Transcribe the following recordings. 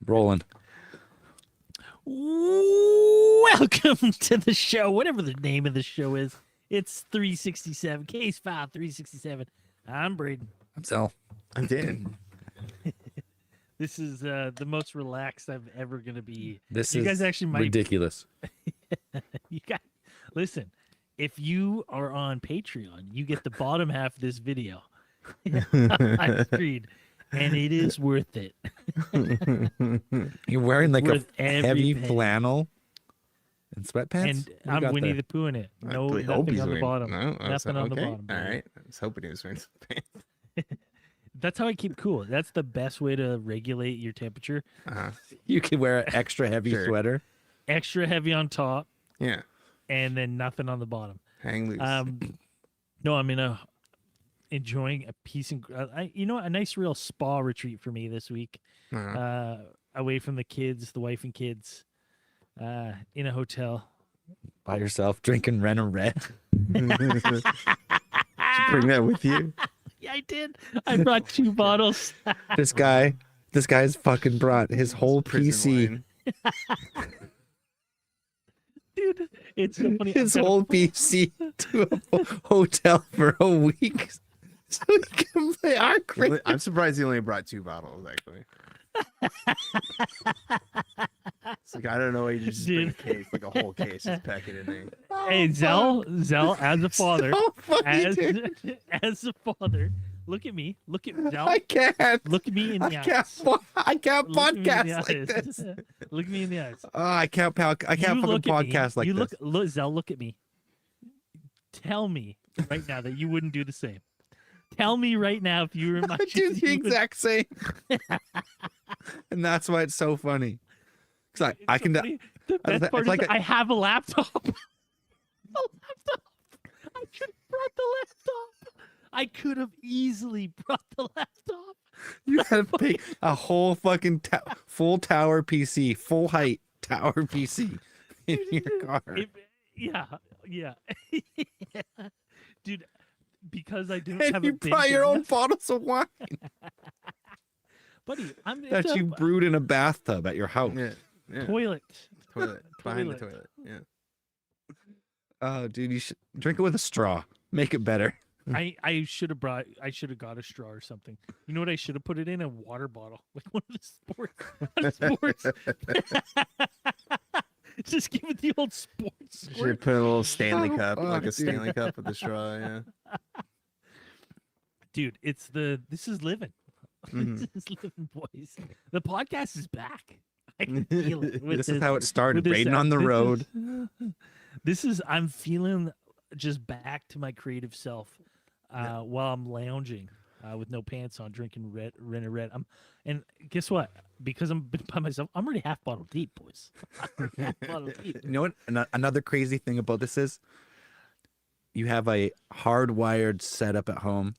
Rolling. Welcome to the show, whatever the name of the show is. It's 367, case file 367. I'm Braden. I'm Sal. I'm Dan. This is the most relaxed I'm ever going to be. This you is guys actually might, ridiculous. you guys, listen, if you are on Patreon, you get the bottom half of this video on screen, and it is worth it. You're wearing like a Worth every heavy penny. flannel and sweatpants? And What you I'm got Winnie there? the Pooh in it. No, I hope nothing he's on the wearing- bottom. No, I was- Nothing on the okay. bottom. All baby. right. I was hoping he was wearing some pants. That's how I keep cool. That's the best way to regulate your temperature. Uh-huh. You can wear an extra heavy Sure. sweater. Extra heavy on top, Yeah. and then nothing on the bottom. Hang loose. No, I'm enjoying a peace and a nice real spa retreat for me this week. Uh-huh. Away from the kids, the wife and kids, in a hotel. By yourself, drinking Ren and Red. Did you bring that with you? Yeah, I did. I brought 2 bottles. This guy's fucking brought his whole PC. Prison wine. Dude, it's so funny. His whole PC to a hotel for a week so he can play Arc. I'm surprised he only brought 2 bottles, actually. It's like, I don't know why you just bring a case, like a whole case, just pack it in there. Hey, Zell, as a father, So funny, as dude. as a father, look at me, Zell, I can't. look at me in the I eyes. can't Look at me in the podcast like eyes. this. Look at me in the eyes. Oh, I can't You fucking look at me. podcast like you this. look, Zell, look at me. Tell me right now that you wouldn't do the same. Tell me right now if you were in my I do shoes, the you would- exact same. And that's why it's so funny. Cause It's I so can. funny. The it's best like- part it's is like I have a laptop. A laptop. I should have brought the laptop. I could have easily brought the laptop. You had to pay a whole fucking full tower PC, full height tower PC in your car. Yeah. Dude, because I don't And have you a big brought your own enough- bottles of wine buddy. I'm that you brewed in a bathtub at your house. Yeah. Yeah. toilet. Toilet. Behind the Toilet. toilet. Yeah. Oh, dude, you should drink it with a straw. Make it better. I should have got a straw or something. You know what I should have put it in? A water bottle. Like one of the sports. Just give it the old sports Should squirt. put a little Stanley Oh, cup, fuck, like a dude. Stanley cup with a straw. Yeah. Dude, this is living. Mhm. This is living, boys. The podcast is back. I can feel it. with This is how it started. with this Raiding on the this road. I'm feeling just back to my creative self while I'm lounging with no pants on, drinking red. And guess what? Because I'm by myself, I'm already half bottle deep, boys. Half bottle deep. You know what? Another crazy thing about this is you have a hardwired setup at home.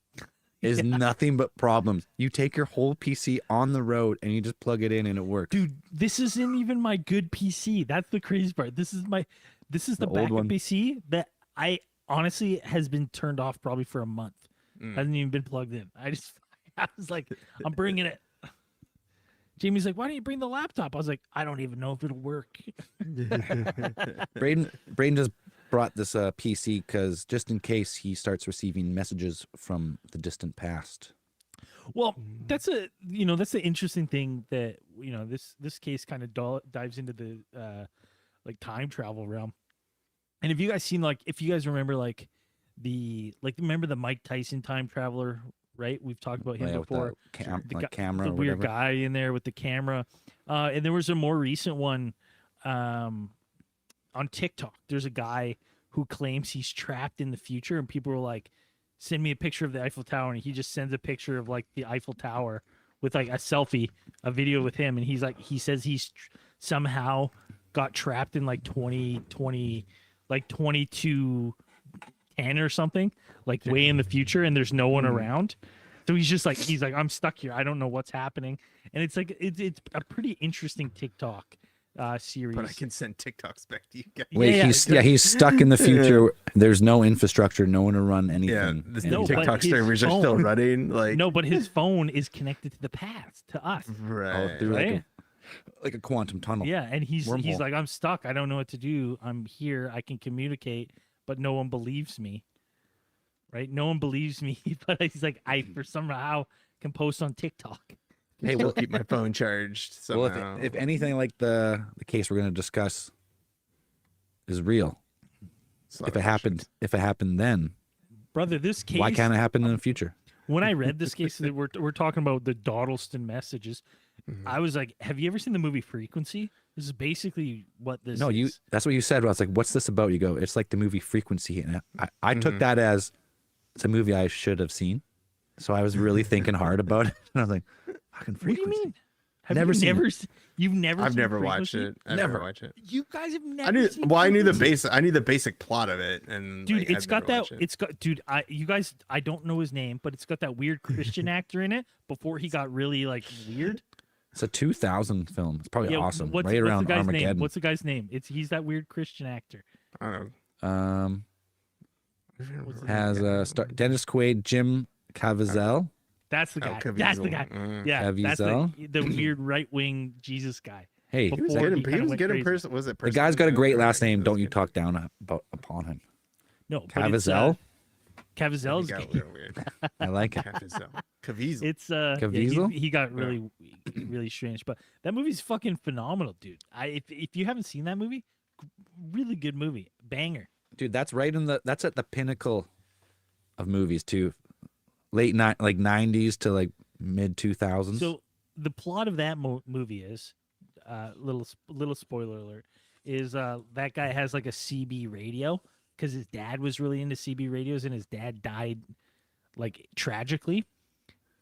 Is nothing but problems. You take your whole PC on the road and you just plug it in and it works. Dude, this isn't even my good PC. That's the crazy part. This is the The old backup one. PC that I honestly has been turned off probably for a month. Mm. Hasn't even been plugged in. I was like, I'm bringing it. Jamie's like, why don't you bring the laptop? I was like, I don't even know if it'll work. Braden just brought this PC because just in case he starts receiving messages from the distant past. Well, that's the interesting thing that this case kind of dives into the like time travel realm. And if you guys remember remember the Mike Tyson time traveler, right? We've talked about him Yeah, with before. the camera the or weird whatever. guy in there with the camera. And there was a more recent one on TikTok. There's a guy who claims he's trapped in the future, and people were like, send me a picture of the Eiffel Tower, and he just sends a picture of like the Eiffel Tower with like a selfie, a video with him, and he says he's somehow got trapped in like 2020, like 2210 or something, like way in the future, and there's no one around. So he's like, I'm stuck here. I don't know what's happening. And it's like it's a pretty interesting TikTok series. But I can send TikToks back to you guys. Wait, he's stuck in the future. There's no infrastructure, no one to run Yeah, anything. the No, but TikTok his servers are still phone- running. Like, No, but his phone is connected to the past, to us. right. through Right? like a quantum tunnel. Yeah, and he's Wormhole. like, I'm stuck. I don't know what to do. I'm here. I can communicate, but no one believes me. Right? No one believes me. But he's like, I for somehow can post on TikTok. Hey, Still well, keep my phone charged somehow. well, if anything like the case we're going to discuss is real, It's a lot if of it happened then, Brother, this case, why can't it happen in the future? when I read this case that we're talking about the Dodleston Messages, Mhm. I was like, have you ever seen the movie Frequency? This is basically what this No, is. that's what you said. I was like, what's this about? You go, it's like the movie Frequency. And I took Mhm. that as it's a movie I should have seen. So I was really thinking hard about it. And I was like, fucking What do you Frequency. mean? Have Never you seen never you've never I've seen never watched Frequency? it. I never watched it. You guys have never I knew. seen Well, I knew the Frequency? basic plot of it, and Dude, like, it's I've got never that. watched it. It's got, dude. You guys, I don't know his name, but it's got that weird Christian actor in it before he got really like weird. It's a 2000 film. It's probably Yeah, awesome. What's, Right what's around the guy's Armageddon. name? What's the guy's name? He's that weird Christian actor. I don't know. What's his Has Dennis Quaid, Jim Caviezel. That's the Oh, guy. That's the Caviezel. guy. Mm. Yeah, that's Caviezel? the weird right wing Jesus guy. Hey, He was Before good. he He kinda was went good in crazy. person. Was it? the Person guy's got a too? great Or- last name. it Don't was you good. talk down upon him. No, but it's, Caviezel? Caviezel's. It got a little weird. I like it. Caviezel. Caviezel. It's yeah, Caviezel? he got really really strange, but that movie's fucking phenomenal, dude. If you haven't seen that movie, really good movie, banger. Dude, that's right that's at the pinnacle of movies too. Late like 90s to like mid 2000s. So the plot of that movie is little spoiler alert is that guy has like a CB radio because his dad was really into CB radios and his dad died like tragically,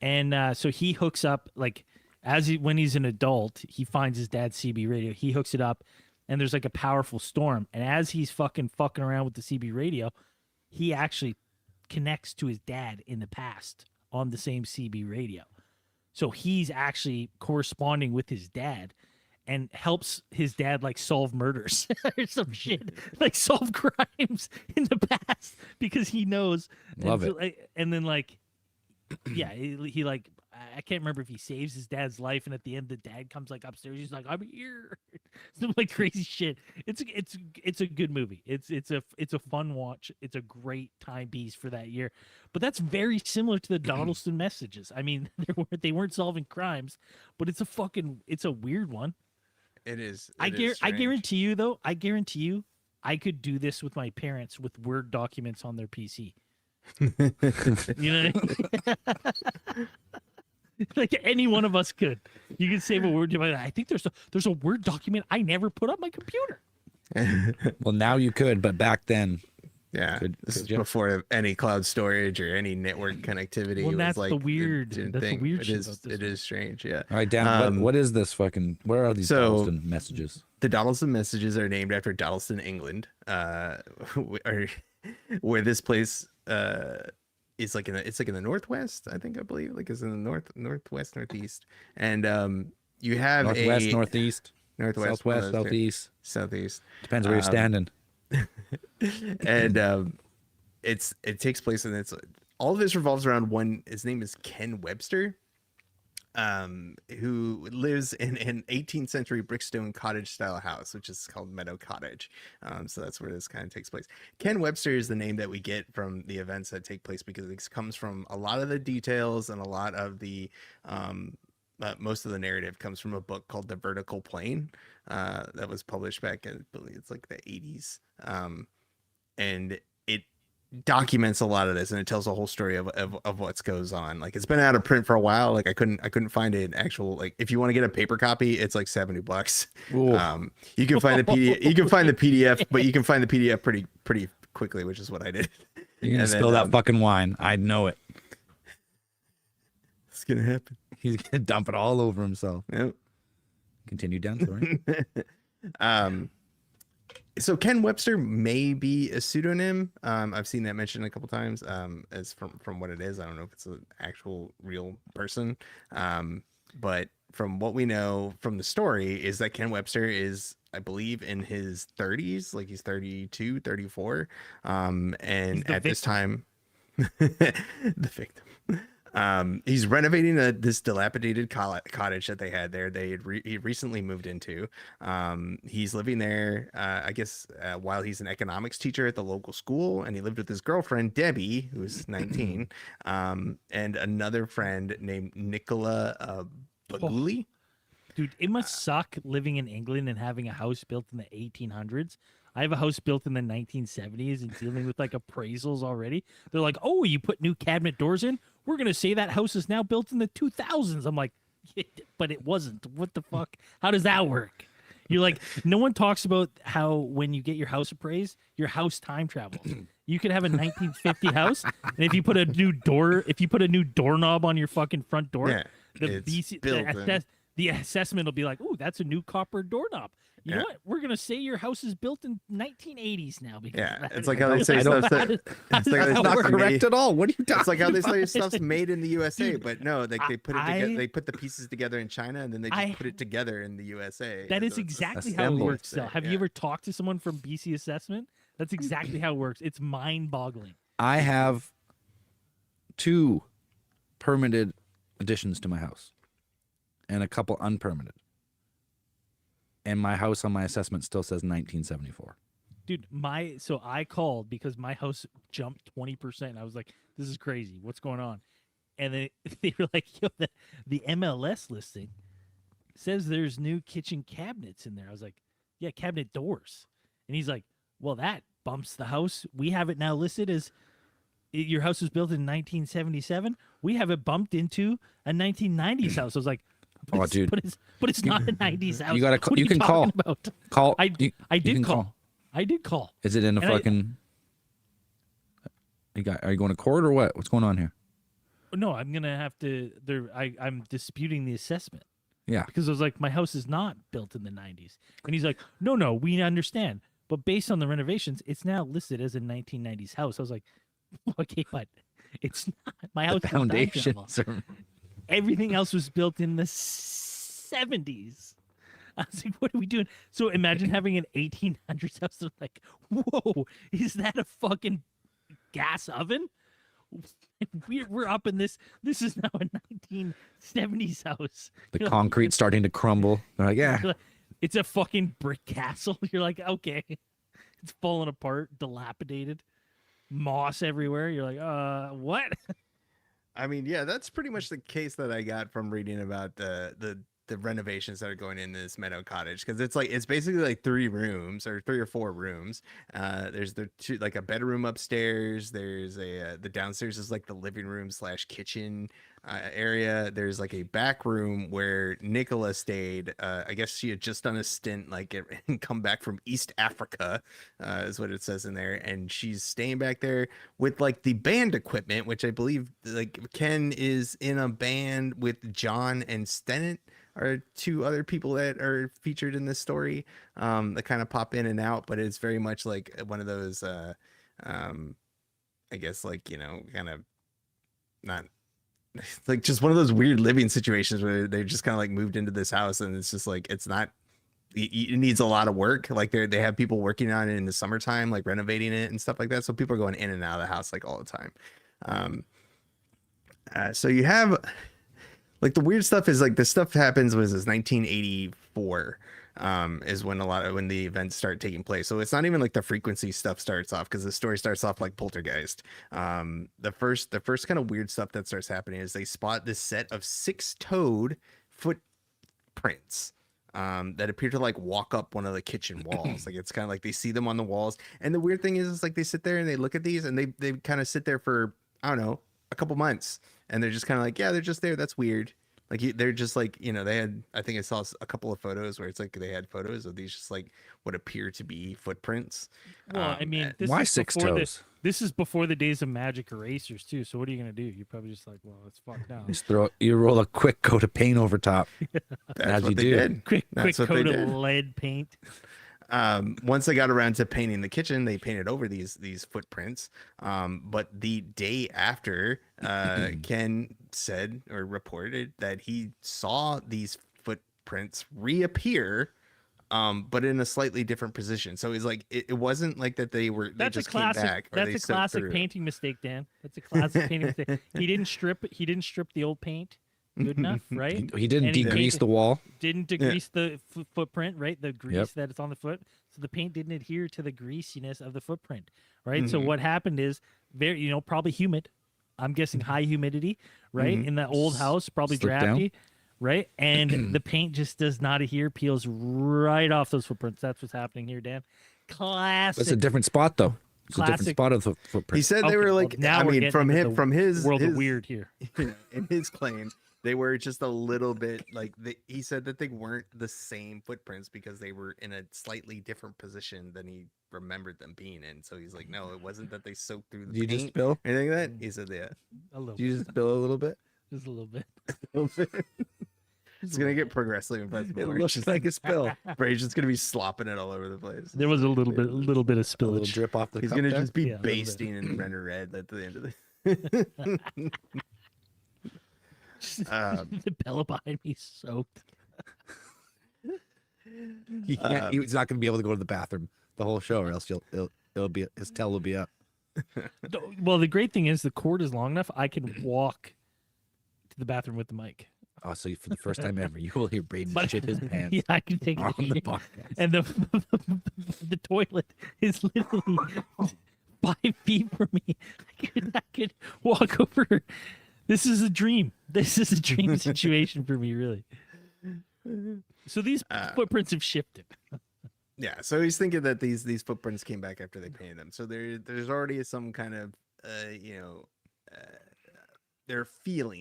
and so he hooks up like when he's an adult he finds his dad's CB radio, he hooks it up, and there's like a powerful storm, and as he's fucking around with the CB radio, he actually connects to his dad in the past on the same CB radio. So he's actually corresponding with his dad and helps his dad like solve murders or some shit, like solve crimes in the past because he knows. Love and it. so, like, and then like, yeah, he like, I can't remember if he saves his dad's life, and at the end the dad comes like upstairs, he's like, I'm here, some like crazy shit. It's a good movie. It's a fun watch. It's a great timepiece for that year. But that's very similar to the Dodleston Messages. I mean, they weren't solving crimes, but it's a weird one. It is. I it is strange. guarantee you though, I could do this with my parents with Word documents on their PC. You know what I mean? Like any one of us could. You can save a Word document. I think there's a Word document I never put on my computer. well, now you could, but back then, Yeah, Could- this could is you? before any cloud storage or any network connectivity. Well, was that's like the weird- didn't that's the think- weird It shit is. about this It is strange. Yeah. all right, Dan, what is this fucking? Where are these so- Dodleston messages? The Dodleston Messages are named after Dodleston, England, where this place is like it's like in the northwest, I believe, like is in the northwest, northeast, and you have Northwest, a northeast, northwest, one of southwest, those two. southeast. Southeast, Depends where you're standing. and it takes place, and it's all of this revolves around one. His name is Ken Webster, who lives in an 18th century brickstone cottage style house, which is called Meadow Cottage. So that's where this kind of takes place. Ken Webster is the name that we get from the events that take place because it comes from a lot of the details and a lot of the most of the narrative comes from a book called The Vertical Plane that was published back in, I believe it's like the 80s. And it documents a lot of this, and it tells the whole story of what goes on. Like it's been out of print for a while. Like I couldn't find an actual, like if you want to get a paper copy, it's like $70. Ooh. You can find the PDF. You can find the PDF, but you can find the PDF pretty quickly, which is what I did. You're gonna and spill then, that fucking wine. I know it. It's gonna happen. He's gonna dump it all over himself. Yep. Continue down, sorry. So Ken Webster may be a pseudonym. I've seen that mentioned a couple times. As from what it is, I don't know if it's an actual real person. But from what we know from the story is that Ken Webster is, I believe, in his 30s, like he's 32, 34. And He's the at this victim. time, the victim. He's renovating this dilapidated cottage that they had there. He recently moved into. He's living there, I guess, while he's an economics teacher at the local school, and he lived with his girlfriend Debbie, who's 19, and another friend named Nicola Baguli. Dude, it must suck living in England and having a house built in the 1800s. I have a house built in the 1970s and dealing with like appraisals already. They're like, "Oh, you put new cabinet doors in? We're going to say that house is now built in the 2000s." I'm like, "But it wasn't. What the fuck? How does that work?" You're like, no one talks about how when you get your house appraised, your house time travels. You could have a 1950 house, and if you put a new doorknob on your fucking front door, Yeah, the it's BC, built in. the assessment will be like, "Oh, that's a new copper doorknob." You know Yeah. what? We're gonna say your house is built in 1980s now. Because of Yeah, that. it's like how they say I don't- stuff that How does it's like that it's Not not correct at all. What are you talking It's like how they say about? stuff's made in the USA, but no, like they put it together. I- They put the pieces together in China, and then they just put it together in the USA. That So is it's exactly how it assembled. works. Though. Have Yeah. you ever talked to someone from BC Assessment? That's exactly how it works. It's mind-boggling. I have 2 permitted additions to my house and a couple unpermitted. And my house on my assessment still says 1974. Dude, so I called because my house jumped 20%. I was like, "This is crazy. What's going on?" And they were like, "Yo, the MLS listing says there's new kitchen cabinets in there." I was like, "Yeah, cabinet doors." And he's like, "Well, that bumps the house. We have it now listed as your house was built in 1977. We have it bumped into a 1990s house." I was like, Oh, it's- dude. but it's not a 90s house. You gotta. What are You can talking call. about?" Call. I you did can call. I did call. Is it in a And I- fucking? Are you going to court or what? What's going on here? No, I'm gonna have to. I'm disputing the assessment Yeah. because I was like, my house is not built in the 90s, and he's like, no, we understand, but based on the renovations, it's now listed as a 1990s house. I was like, okay, but it's not. My house The is time travel. foundations are. Everything else was built in the 70s. I was like, what are we doing? So imagine having an 1800s house. They're like, whoa, is that a fucking gas oven? We're up in this. This is now a 1970s house. The You're like- concrete starting to crumble. They're like, yeah. you're like, it's a fucking brick castle. You're like, okay, it's falling apart, dilapidated, moss everywhere. You're like, what? I mean, yeah, that's pretty much the case that I got from reading about the renovations that are going in this Meadow Cottage, because it's basically like 3 rooms or 3 or 4 rooms. There's the 2, like a bedroom upstairs. There's the downstairs is like the living room / kitchen area. There's like a back room where Nicola stayed. I guess she had just done a stint and come back from East Africa, is what it says in there, and she's staying back there with like the band equipment, which I believe like Ken is in a band with John and Stennett are 2 other people that are featured in this story, that kind of pop in and out, but it's very much like one of those I guess like, you know, kind of not like just one of those weird living situations where they just kind of like moved into this house, and it's just like it's not it needs a lot of work. Like they have people working on it in the summertime, like renovating it and stuff like that, so people are going in and out of the house like all the time. So you have like the weird stuff is like this stuff happens was 1984 is when when the events start taking place. So it's not even like the frequency stuff starts off, because the story starts off like Poltergeist. The first kind of weird stuff that starts happening is they spot this set of 6-toed footprints that appear to like walk up one of the kitchen walls. Like it's kind of like they see them on the walls. And the weird thing is like they sit there and they look at these, and they kind of sit there for, I don't know, a couple months, and they're just kind of like, yeah, they're just there. That's weird. Like they're just like, you know, they had, I think I saw a couple of photos where it's like they had photos of these just like what appear to be footprints. Well, I mean, this Why is 6 before toes? This is before the days of magic erasers too. So what are you gonna do? You're probably just like, well, it's fucked now. Just you roll a quick coat of paint over top. That's As what you they do. did. Quick That's what they coat of did. lead paint. Once they got around to painting the kitchen, they painted over these footprints. But the day after, Ken said or reported that he saw these footprints reappear, but in a slightly different position. So he's like, it wasn't like that they That's a just came classic. back or they That's a soaked classic through. painting mistake, Dan. That's a classic painting mistake. He didn't strip. He didn't strip the old paint good enough, right? He didn't And he degrease painted- the wall. Didn't degrease the footprint, right? The grease Yep. that it's on the foot. So the paint didn't adhere to the greasiness of the footprint, right? Mm-hmm. So what happened is very, probably humid. I'm guessing high humidity, right? Mm-hmm. In that old house, probably Slip down. drafty, right? And the paint just does not adhere, peels right off those footprints. That's what's happening here, Dan. Classic. It's a different spot though. It's a different Classic. spot of the footprint. He said they Okay, were well, like, now I we're mean, getting from into him, the from his world his, of weird here. in his claim, they were just a little bit like he said that they weren't the same footprints because they were in a slightly different position than he remembered them being in. So he's like, no, it wasn't that they soaked through the Did you paint just spill? or anything like that. He said, yeah. A little, Did you just spill a little bit? just a little bit. It's gonna get progressively impressive. It looks like a spill. Bray's just gonna be slopping it all over the place. There was a little bit of A little spillage. drip off the He's cup gonna there. just be Yeah, a little bit. basting and render red at the end of the. The pillow behind me soaked. He can't, he's not going to be able to go to the bathroom the whole show, or else it'll be his tail will be up. Well, the great thing is the cord is long enough. I can walk to the bathroom with the mic. Oh, so for the first time ever, you will hear Braden But- shit his pants Yeah, I can take on it. the here. podcast. And the toilet is literally 5 feet from me. I could walk over. This is a dream. This is a dream situation for me, really. So these footprints have shifted. Yeah, so he's thinking that these footprints came back after they painted them. So there's already some kind of their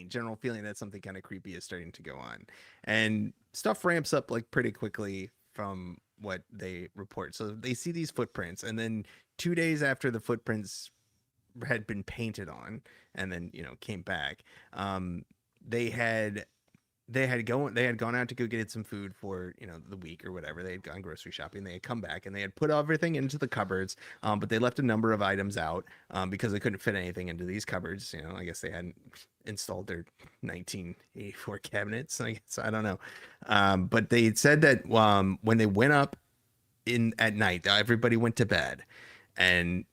general feeling that something kind of creepy is starting to go on, and stuff ramps up like pretty quickly from what they report. So they see these footprints, and then 2 days after the footprints had been painted on, and then came back, they had gone out to go get some food for the week or whatever. They had gone grocery shopping. They had come back and they had put everything into the cupboards, but they left a number of items out because they couldn't fit anything into these cupboards. I guess they hadn't installed their 1984 cabinets. I guess I don't know, but they had said that when they went up at night, everybody went to bed, and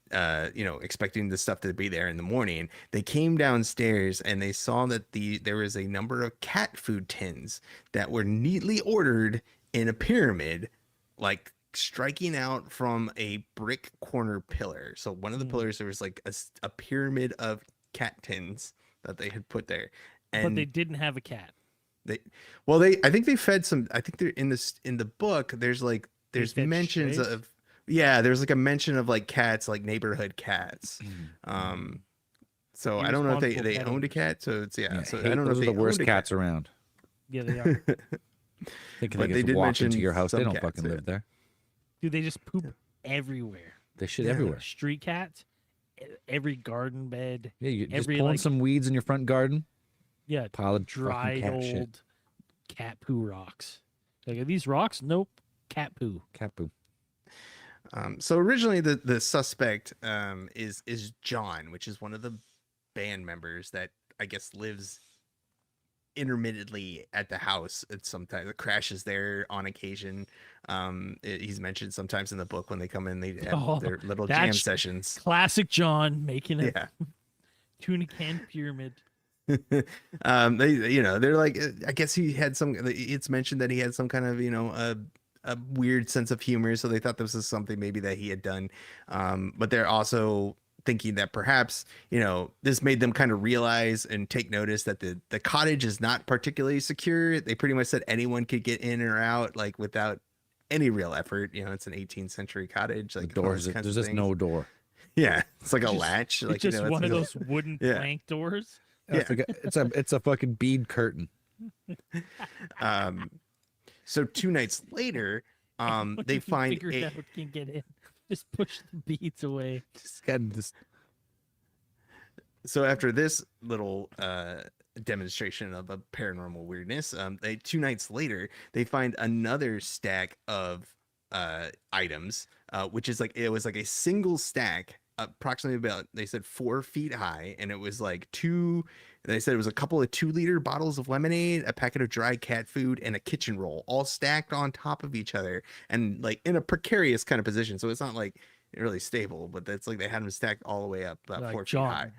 expecting the stuff to be there in the morning, they came downstairs and they saw that there was a number of cat food tins that were neatly ordered in a pyramid, like striking out from a brick corner pillar. So one of the pillars, there was like a pyramid of cat tins that they had put there, and But they didn't have a cat. I think they fed some. I think they're in the book. There's fed mentions strays? of. Yeah, there's like a mention of like cats, like neighborhood cats. So I don't know if they Irresponsible pet owned a owners. cat. So it's Yeah, so hey, I don't know if those they are the worst owned a cats around. Yeah, they are. Thinking But they they just did walk mention into your house. They some don't cats, fucking yeah. live there. Dude, they just poop everywhere. They shit Yeah. everywhere. Street cats, every garden bed. Yeah, you just Every, pulling like- some weeds in your front garden. Yeah, Pile of dried fucking cat shit. old cat poo rocks. Like, are these rocks? Nope. Cat poo. Cat poo. So originally the suspect is John, which is one of the band members that I guess lives intermittently at the house at sometimes. It crashes there on occasion. He's mentioned sometimes in the book when they come in, they have their little jam that's- sessions. Classic John making a Yeah. tuna can pyramid. They're like, I guess he had it's mentioned that he had some kind of a weird sense of humor, so they thought this was something maybe that he had done, but they're also thinking that perhaps this made them kind of realize and take notice that the cottage is not particularly secure. They pretty much said anyone could get in or out like without any real effort. It's an 18th century cottage, The like doors. all those kinds There's of just things. no door. Yeah, it's like a Just- latch, like It's just one of it's- those wooden Yeah. plank doors. Yeah. It's a fucking bead curtain. So 2 nights later, When they you find figure it out, can get in. Just push the beads away. Just got this. So after this little demonstration of a paranormal weirdness, 2 nights later they find another stack of items, which is like it was like a single stack approximately about, they said 4 feet high, and it was like they said it was a couple of 2-liter bottles of lemonade, a packet of dry cat food, and a kitchen roll, all stacked on top of each other, and like in a precarious kind of position. So it's not like really stable, but that's like they had them stacked all the way up about Like 4 feet high.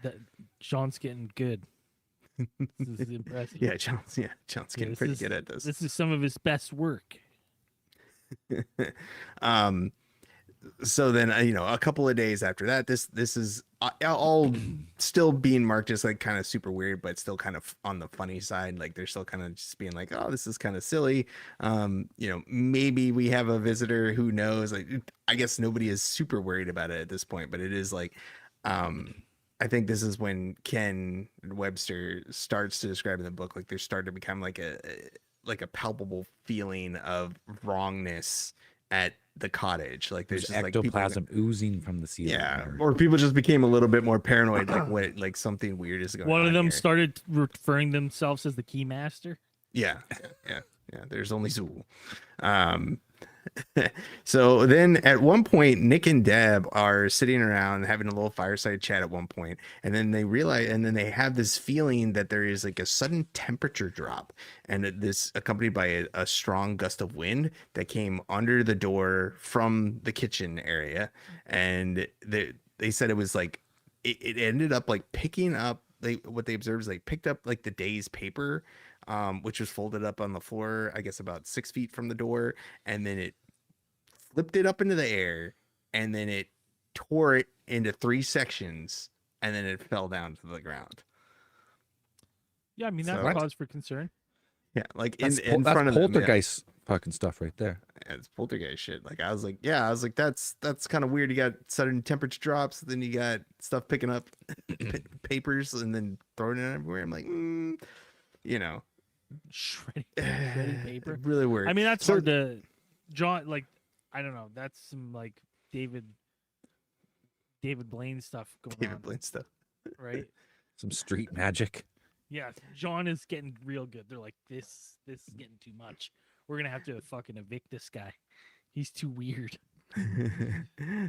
John's getting good. This is impressive. Yeah, John's getting pretty good at this. This is some of his best work. So then a couple of days after that, this is all still being marked as like kind of super weird, but still kind of on the funny side. Like they're still kind of just being like, oh, this is kind of silly. Maybe we have a visitor, who knows. Like, I guess nobody is super worried about it at this point, but it is like, I think this is when Ken Webster starts to describe in the book, like there's starting to become like a palpable feeling of wrongness at the cottage. Like there's just ectoplasm oozing from the ceiling. Yeah, or people just became a little bit more paranoid, like something weird is going on. One of them here. started referring themselves as the keymaster. Yeah. There's only Zool. So then at one point, Nick and Deb are sitting around having a little fireside chat at one point, and then they realize, and then they have this feeling that there is like a sudden temperature drop, and this accompanied by a strong gust of wind that came under the door from the kitchen area. And they said it was like, it ended up like picking up, what they observed is like picked up like the day's paper, which was folded up on the floor, I guess about 6 feet from the door, and then it flipped it up into the air, and then it tore it into 3 sections, and then it fell down to the ground. Yeah, I mean that's cause for concern. Yeah, like That's in front of poltergeist fucking stuff right there. Yeah, it's poltergeist shit. Like I was like, that's kind of weird. You got sudden temperature drops, then you got stuff picking up papers and then throwing it everywhere. I'm like, Shredding paper. Really weird. I mean, that's hard to John. Like, I don't know. That's some like David Blaine stuff going on. David Blaine stuff, right? Some street magic. Yeah, John is getting real good. They're like, this is getting too much. We're gonna have to fucking evict this guy. He's too weird.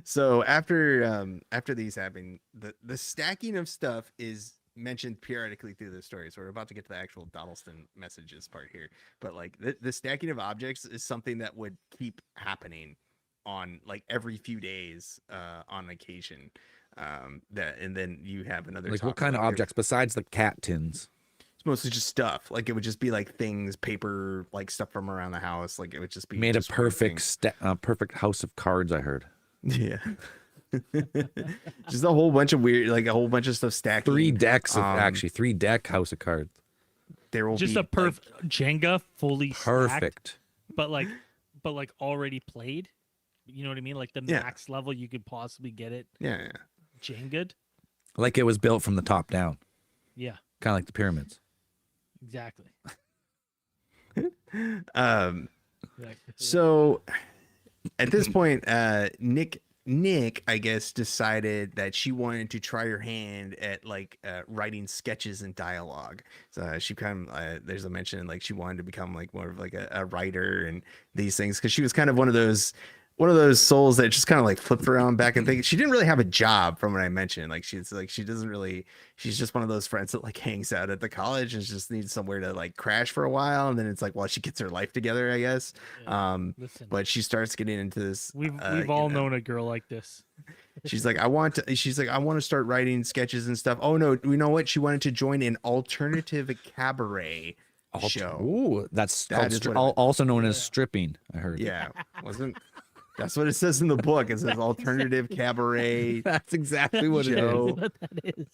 So after these happen, the stacking of stuff is mentioned periodically through the story. So we're about to get to the actual Dodleston Messages part here, but like the stacking of objects is something that would keep happening on like every few days on occasion. And then you have another like what kind of objects besides the cat tins? It's mostly just stuff. Like it would just be like things, paper, like stuff from around the house. Like it would just be made just a perfect house of cards. I heard. Yeah. Just a whole bunch of weird, like a whole bunch of stuff stacked. 3 decks of 3-deck house of cards. There will just be a perfect Jenga, fully perfect, stacked, but like already played. You know what I mean? Like the max level you could possibly get it. Yeah. Jenga. like it was built from the top down. Yeah. Kind of like the pyramids. Exactly. So at this point, Nick, I guess, decided that she wanted to try her hand at like writing sketches and dialogue. So she kind of there's a mention like she wanted to become like more of like a writer and these things, because she was kind of one of those souls that just kind of like flipped around back and think. She didn't really have a job, from what I mentioned. Like she's just one of those friends that like hangs out at the college and just needs somewhere to like crash for a while, and then it's like, well, she gets her life together, I guess. Listen, but she starts getting into this. We've all known a girl like this. She's like, I want to start writing sketches and stuff. Oh no, you know what? She wanted to join an alternative cabaret show. Ooh, that's also known as stripping, I heard. Yeah, that's what it says in the book. It says alternative cabaret. That's exactly what it is. What that is.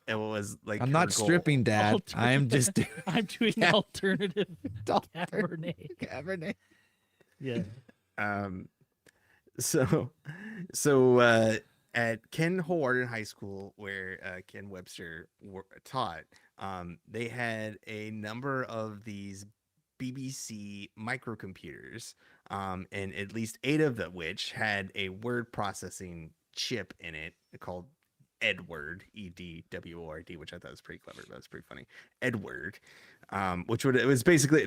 It was like, I'm not stripping, Dad. I'm just I'm doing alternative cabernet. Yeah. So at Ken Wholehearted High School, where Ken Webster taught, they had a number of these BBC microcomputers, and at least 8 of them which had a word processing chip in it called Edward, EDWORD, which I thought was pretty clever. That was pretty funny. Edward, that's basically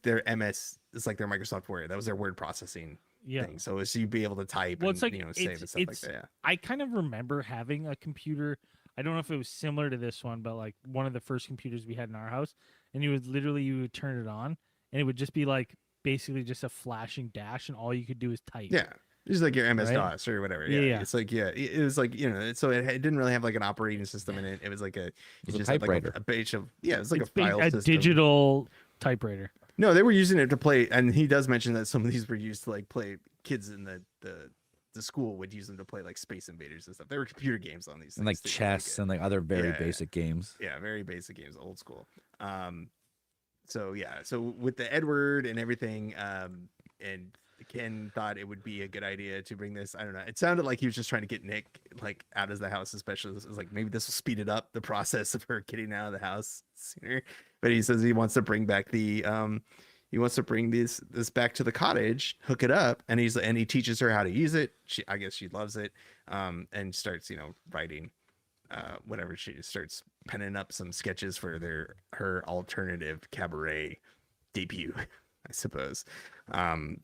their MS. It's like their Microsoft Word. That was their word processing Yeah. thing. So you'd be able to type Well, and it's like save and stuff like that. Yeah. I kind of remember having a computer. I don't know if it was similar to this one, but like one of the first computers we had in our house, and you would turn it on, and it would just be like basically just a flashing dash, and all you could do is type. Yeah. Just like your MS Right? DOS or whatever. Yeah, Yeah. yeah. It's like, it was like, so it didn't really have like an operating system in it. It was like it was a just had like typewriter. a page of, it was like It's a file a system. digital typewriter. No, they were using it to play. And he does mention that some of these were used to like play, kids in the school would use them to play like Space Invaders and stuff. There were computer games on these And things like too, chess and like other very Yeah, yeah. basic games. yeah, very basic games, old school. So yeah, so with the Edward and everything, and Ken thought it would be a good idea to bring this. I don't know. It sounded like he was just trying to get Nick like out of the house, especially. It was like maybe this will speed it up the process of her getting out of the house sooner. But he says he wants to bring back he wants to bring this back to the cottage, hook it up, and he teaches her how to use it. I guess she loves it, and starts writing. Whatever, she starts penning up some sketches for her alternative cabaret debut, I suppose.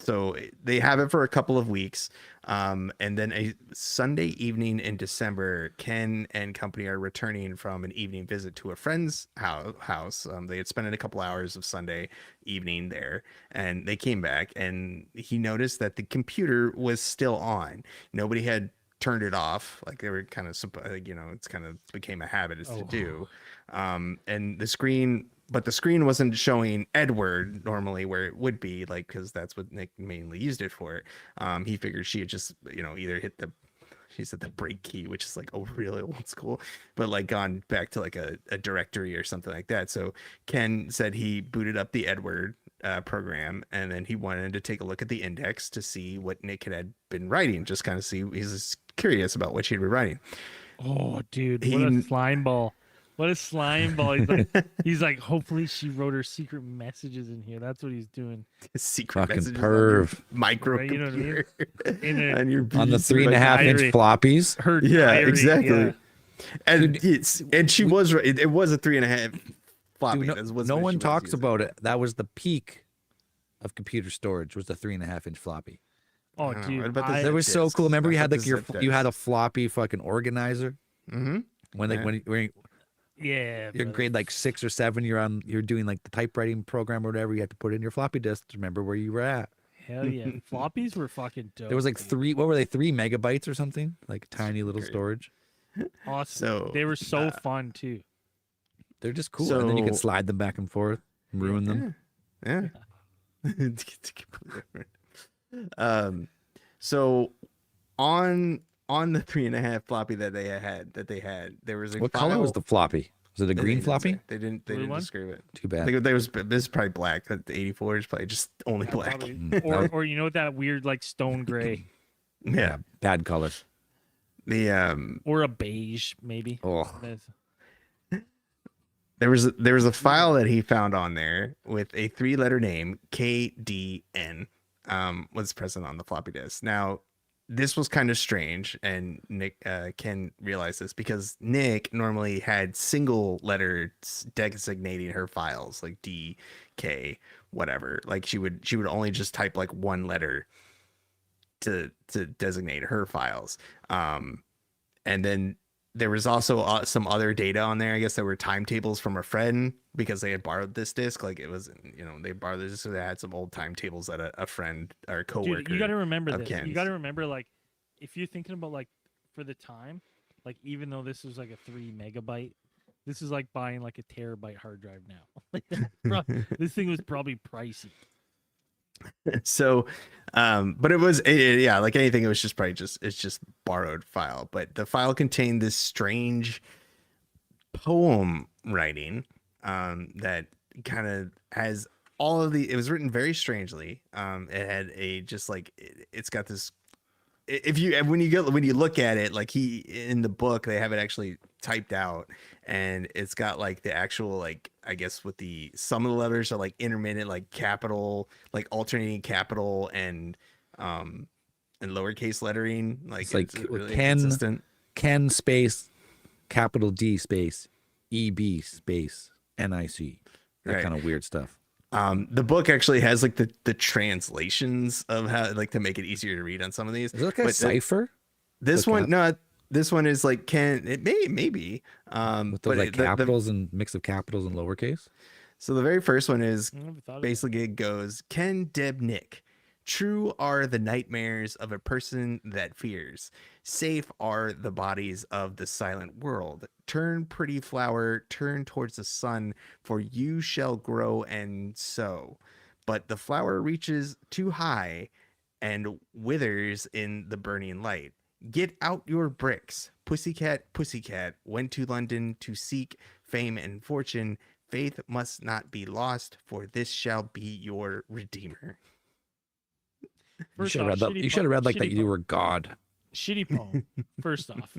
So they have it for a couple of weeks, and then a Sunday evening in December, Ken and company are returning from an evening visit to a friend's house. They had spent a couple hours of Sunday evening there, and they came back, and he noticed that the computer was still on. Nobody had turned it off. Like they were kind of it's kind of became a habit to do. And the screen wasn't showing Edward normally where it would be, like, because that's what Nick mainly used it for. He figured she had just either hit the break key, which is like really old school, but like gone back to like a directory or something like that. So Ken said he booted up the Edward program, and then he wanted to take a look at the index to see what Nick had been writing, just kind of see, he's curious about what she'd been writing. Oh, dude, what a slime ball. What a slime ball. He's like, hopefully she wrote her secret messages in here. That's what he's doing. Secret Fucking messages perv. micro Right, you know what I mean? computer. In on your On the PC, 3.5-inch diary. floppies. her yeah, diary, exactly. yeah. And she was right. It was a 3.5 floppy. Dude, That's what no she one was talks using. about it. That was the peak of computer storage. Was the 3.5-inch floppy. Oh, I don't know. dude. What about the I- That was so discs? cool. Remember you What had about like the your zip you had a discs? floppy fucking organizer Mm-hmm. when like Yeah. when yeah. you're in brother. grade like 6 or 7, you're doing like the typewriting program or whatever. You had to put in your floppy disk to remember where you were at. Hell yeah. Floppies were fucking dope. There was like dude. 3. What were they? 3 megabytes or something? Like tiny little Great. storage. Awesome. So They were so fun, too. They're just cool. And then you could So- slide them back and forth, and ruin them. Yeah. So on the 3.5 floppy that they had, there was a What color was the floppy? Was it a They green didn't floppy? say. They didn't Blue one? describe it. Too I bad. think this is probably black. The 84 is probably just only black. Probably. Or you know what, that weird like stone gray Yeah. Bad color. The or a beige maybe. Oh, That's- there was a file that he found on there with a 3-letter name, KDN, was present on the floppy disk. Now, this was kind of strange, and Ken realized this because Nick normally had single letters designating her files, like D, K, whatever. Like she would only just type like one letter to designate her files. And then there was also some other data on there. I guess there were timetables from a friend because they had borrowed this disc. Like it was, they borrowed this, so they had some old timetables that a friend or a coworker. Dude, you got to remember of this. Ken's. You got to remember, like, if you're thinking about like for the time, like even though this was like a 3 megabyte, this is like buying like a terabyte hard drive now. Like, this thing was probably pricey. So, but it was, yeah, like anything, it was just probably it's just borrowed file. But the file contained this strange poem writing that kind of has all of it was written very strangely. It had it's got this, when you look at it, like in the book, they have it actually typed out, and it's got like the actual, like, I guess with some of the letters are like intermittent, like capital, like alternating capital and lowercase lettering. Like It's like really Ken- inconsistent. Ken space capital D space EB space NIC. That Right. kind of weird stuff. The book actually has like the translations of how like to make it easier to read on some of these. Is it like a But cipher this the one, cap- no, this one is like can it maybe. with the But like the capitals and mix of capitals and lowercase? so the very first one is I never thought of that. basically it goes Ken Deb Nick. True are the nightmares of a person that fears. Safe are the bodies of the silent world. Turn, pretty flower, turn towards the sun, for you shall grow and sow. But the flower reaches too high and withers in the burning light. Get out your bricks. Pussycat, pussycat, went to London to seek fame and fortune. Faith must not be lost, for this shall be your redeemer. First You off, should have read like that shitty you were God. shitty poem. First off,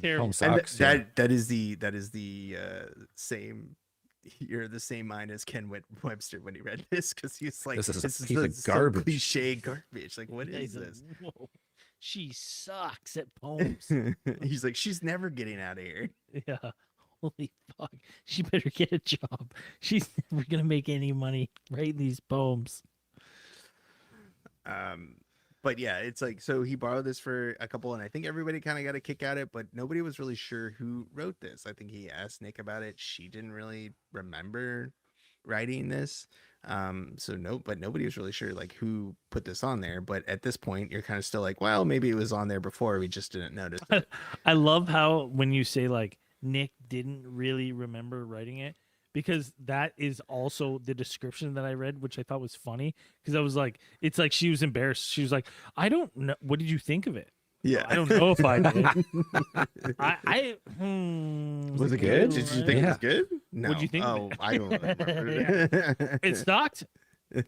terrible. Poem And sucks. Yeah. that is the same. You're the same mind as Ken Webster when he read this because he's like, This is a piece the- of so garbage. cliche garbage. Like, what Yeah, is he's like, this? "Whoa, she sucks at poems." He's like, she's never getting out of here. Yeah. Holy fuck. She better get a job. She's never gonna make any money writing these poems. But yeah, it's like, so he borrowed this for a couple, and I think everybody kind of got a kick at it, but nobody was really sure who wrote this. I think he asked Nick about it. She didn't really remember writing this. So no, but nobody was really sure like who put this on there. But at this point, you're kind of still like, well, maybe it was on there before. We just didn't notice it. I love how when you say like Nick didn't really remember writing it, because that is also the description that I read, which I thought was funny because I was like, it's like she was embarrassed. She was like, I don't know. What did you think of it? Yeah. I don't know if I did. Was it good? Did you think it Yeah. was good? No. What'd you think of Oh, it? I don't remember. It sucked?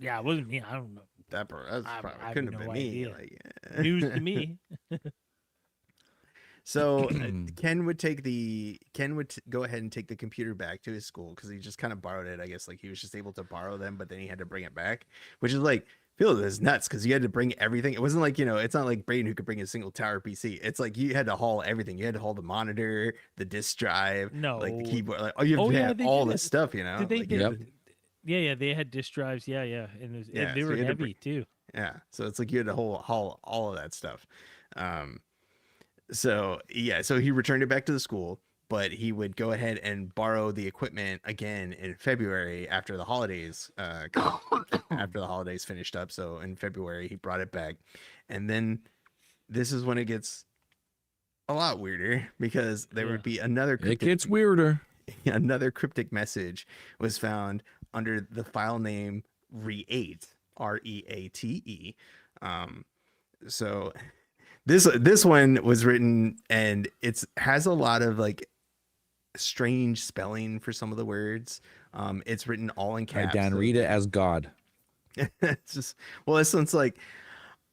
Yeah, it wasn't me. I don't know. That's I probably have couldn't have no been me. idea. Like, News to me. So Ken would go ahead and take the computer back to his school because he just kind of borrowed it. I guess like he was just able to borrow them, but then he had to bring it back, which is like, feel this is nuts because you had to bring everything. It wasn't like, it's not like Braden who could bring a single tower PC. It's like you had to haul everything. You had to haul the monitor, the disk drive, like the No. keyboard. Like, you have to have they all did this it. stuff, Did they Like, get- you have to- Yeah, they had disk drives. Yeah, and, Yeah, they so were you had to heavy too. yeah. So it's like you had to haul all of that stuff. So yeah, so he returned it back to the school, but he would go ahead and borrow the equipment again in February after the holidays, after the holidays finished up. So in February he brought it back, and then this is when it gets a lot weirder because there would be another It gets weirder. another cryptic message was found under the file name Reate, Reate. So this one was written and it's has a lot of like strange spelling for some of the words. It's written all in All right, caps. Dan, so read it as God. it's just, well, this one's like,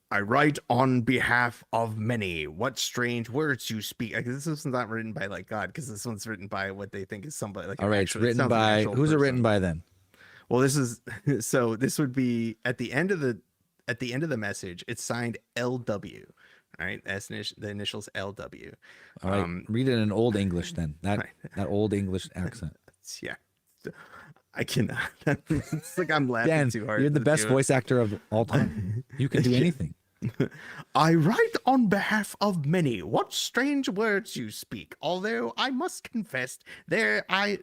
I write on behalf of many. What strange words you speak. Like, this one's not written by like God, because this one's written by what they think is somebody like. All right, it's written by who's it written by then? Well, this is so this would be at the end of the message. It's signed LW. All right, that's the initials LW. All right, read it in old English then. That Right. that old English accent. Yeah, I cannot. It's like I'm laughing Dan, too hard. you're the to best do it. voice actor of all time. You can do anything. I write on behalf of many. What strange words you speak. Although I must confess that I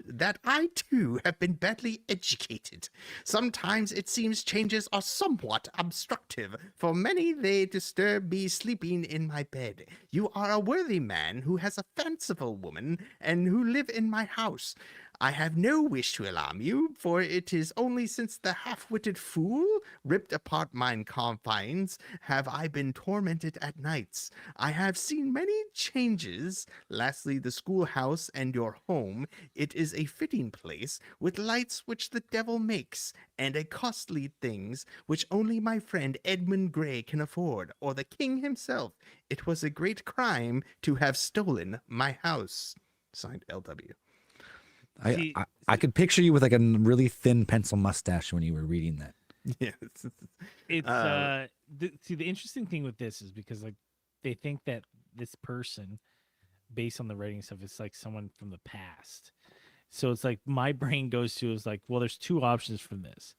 too have been badly educated. Sometimes it seems changes are somewhat obstructive. For many they disturb me sleeping in my bed. You are a worthy man who has a fanciful woman and who live in my house. I have no wish to alarm you, for it is only since the half-witted fool ripped apart mine confines have I been tormented at nights. I have seen many changes. Lastly, the schoolhouse and your home. It is a fitting place, with lights which the devil makes, and a costly things which only my friend Edmund Gray can afford, or the king himself. It was a great crime to have stolen my house. Signed L.W. See- I could picture you with like a really thin pencil mustache when you were reading that. Yes. It's see, the interesting thing with this is because like they think that this person, based on the writing stuff, is like someone from the past. So it's like my brain goes to is like, well, there's two options from this.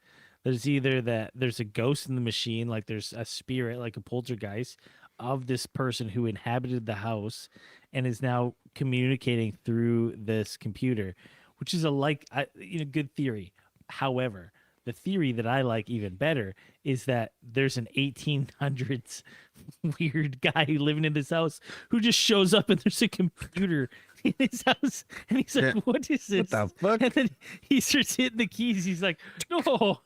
There's either that there's a ghost in the machine, like there's a spirit, like a poltergeist of this person who inhabited the house and is now communicating through this computer, which is good theory. However, the theory that I like even better is that there's an 1800s weird guy living in this house who just shows up and there's a computer in his house and he's like, Yeah. "What is this?" What the fuck? And then he starts hitting the keys. He's like, "No!"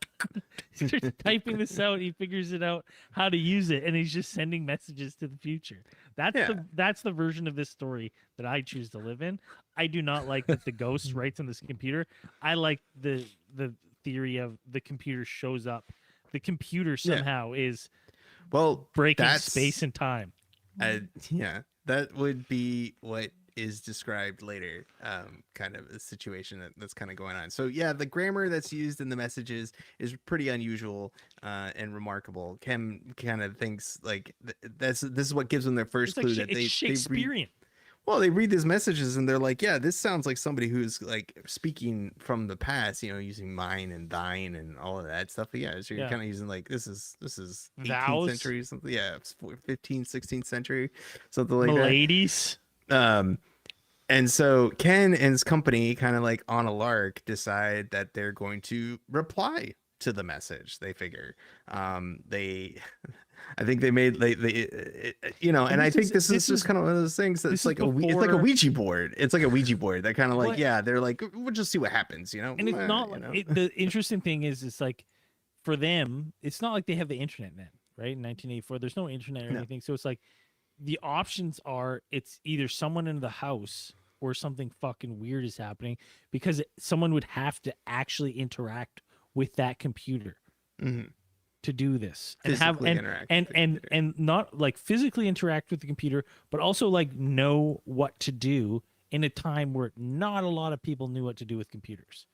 He starts typing this out. He figures it out how to use it, and he's just sending messages to the future. That's the version of this story that I choose to live in. I do not like that the ghost writes on this computer. I like the theory of the computer shows up. The computer somehow is Well, breaking that's space and time. yeah, that would be what is described later, kind of a situation that's kind of going on. So yeah, the grammar that's used in the messages is pretty unusual and remarkable. Kem kind of thinks like this is what gives them their first It's clue like that it's they read. Shakespearean. Well, they read these messages and they're like, yeah, this sounds like somebody who's like speaking from the past, using mine and thine and all of that stuff. But yeah, so you're Yeah. kind of using like this is 18th Vows. century something. Yeah, 15th, 16th century, something like that. Miladies. And so Ken and his company, kind of like on a lark, decide that they're going to reply to the message. They figure, I think they made and I think this is just kind of one of those things that's like it's like a Ouija board. It's like a Ouija board that kind of like, Well, they're like, we'll just see what happens, And it's not like the interesting thing is it's like for them, it's not like they have the internet then, right? In 1984, there's no internet or No. anything. So it's like the options are it's either someone in the house or something fucking weird is happening because someone would have to actually interact with that computer Mhm. to do this and Physically have interact and with the and computer. and not like physically interact with the computer, but also like know what to do in a time where not a lot of people knew what to do with computers.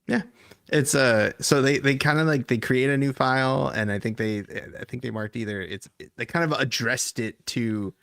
Yeah, it's so they kind of like they create a new file, and I think they marked either they kind of addressed it to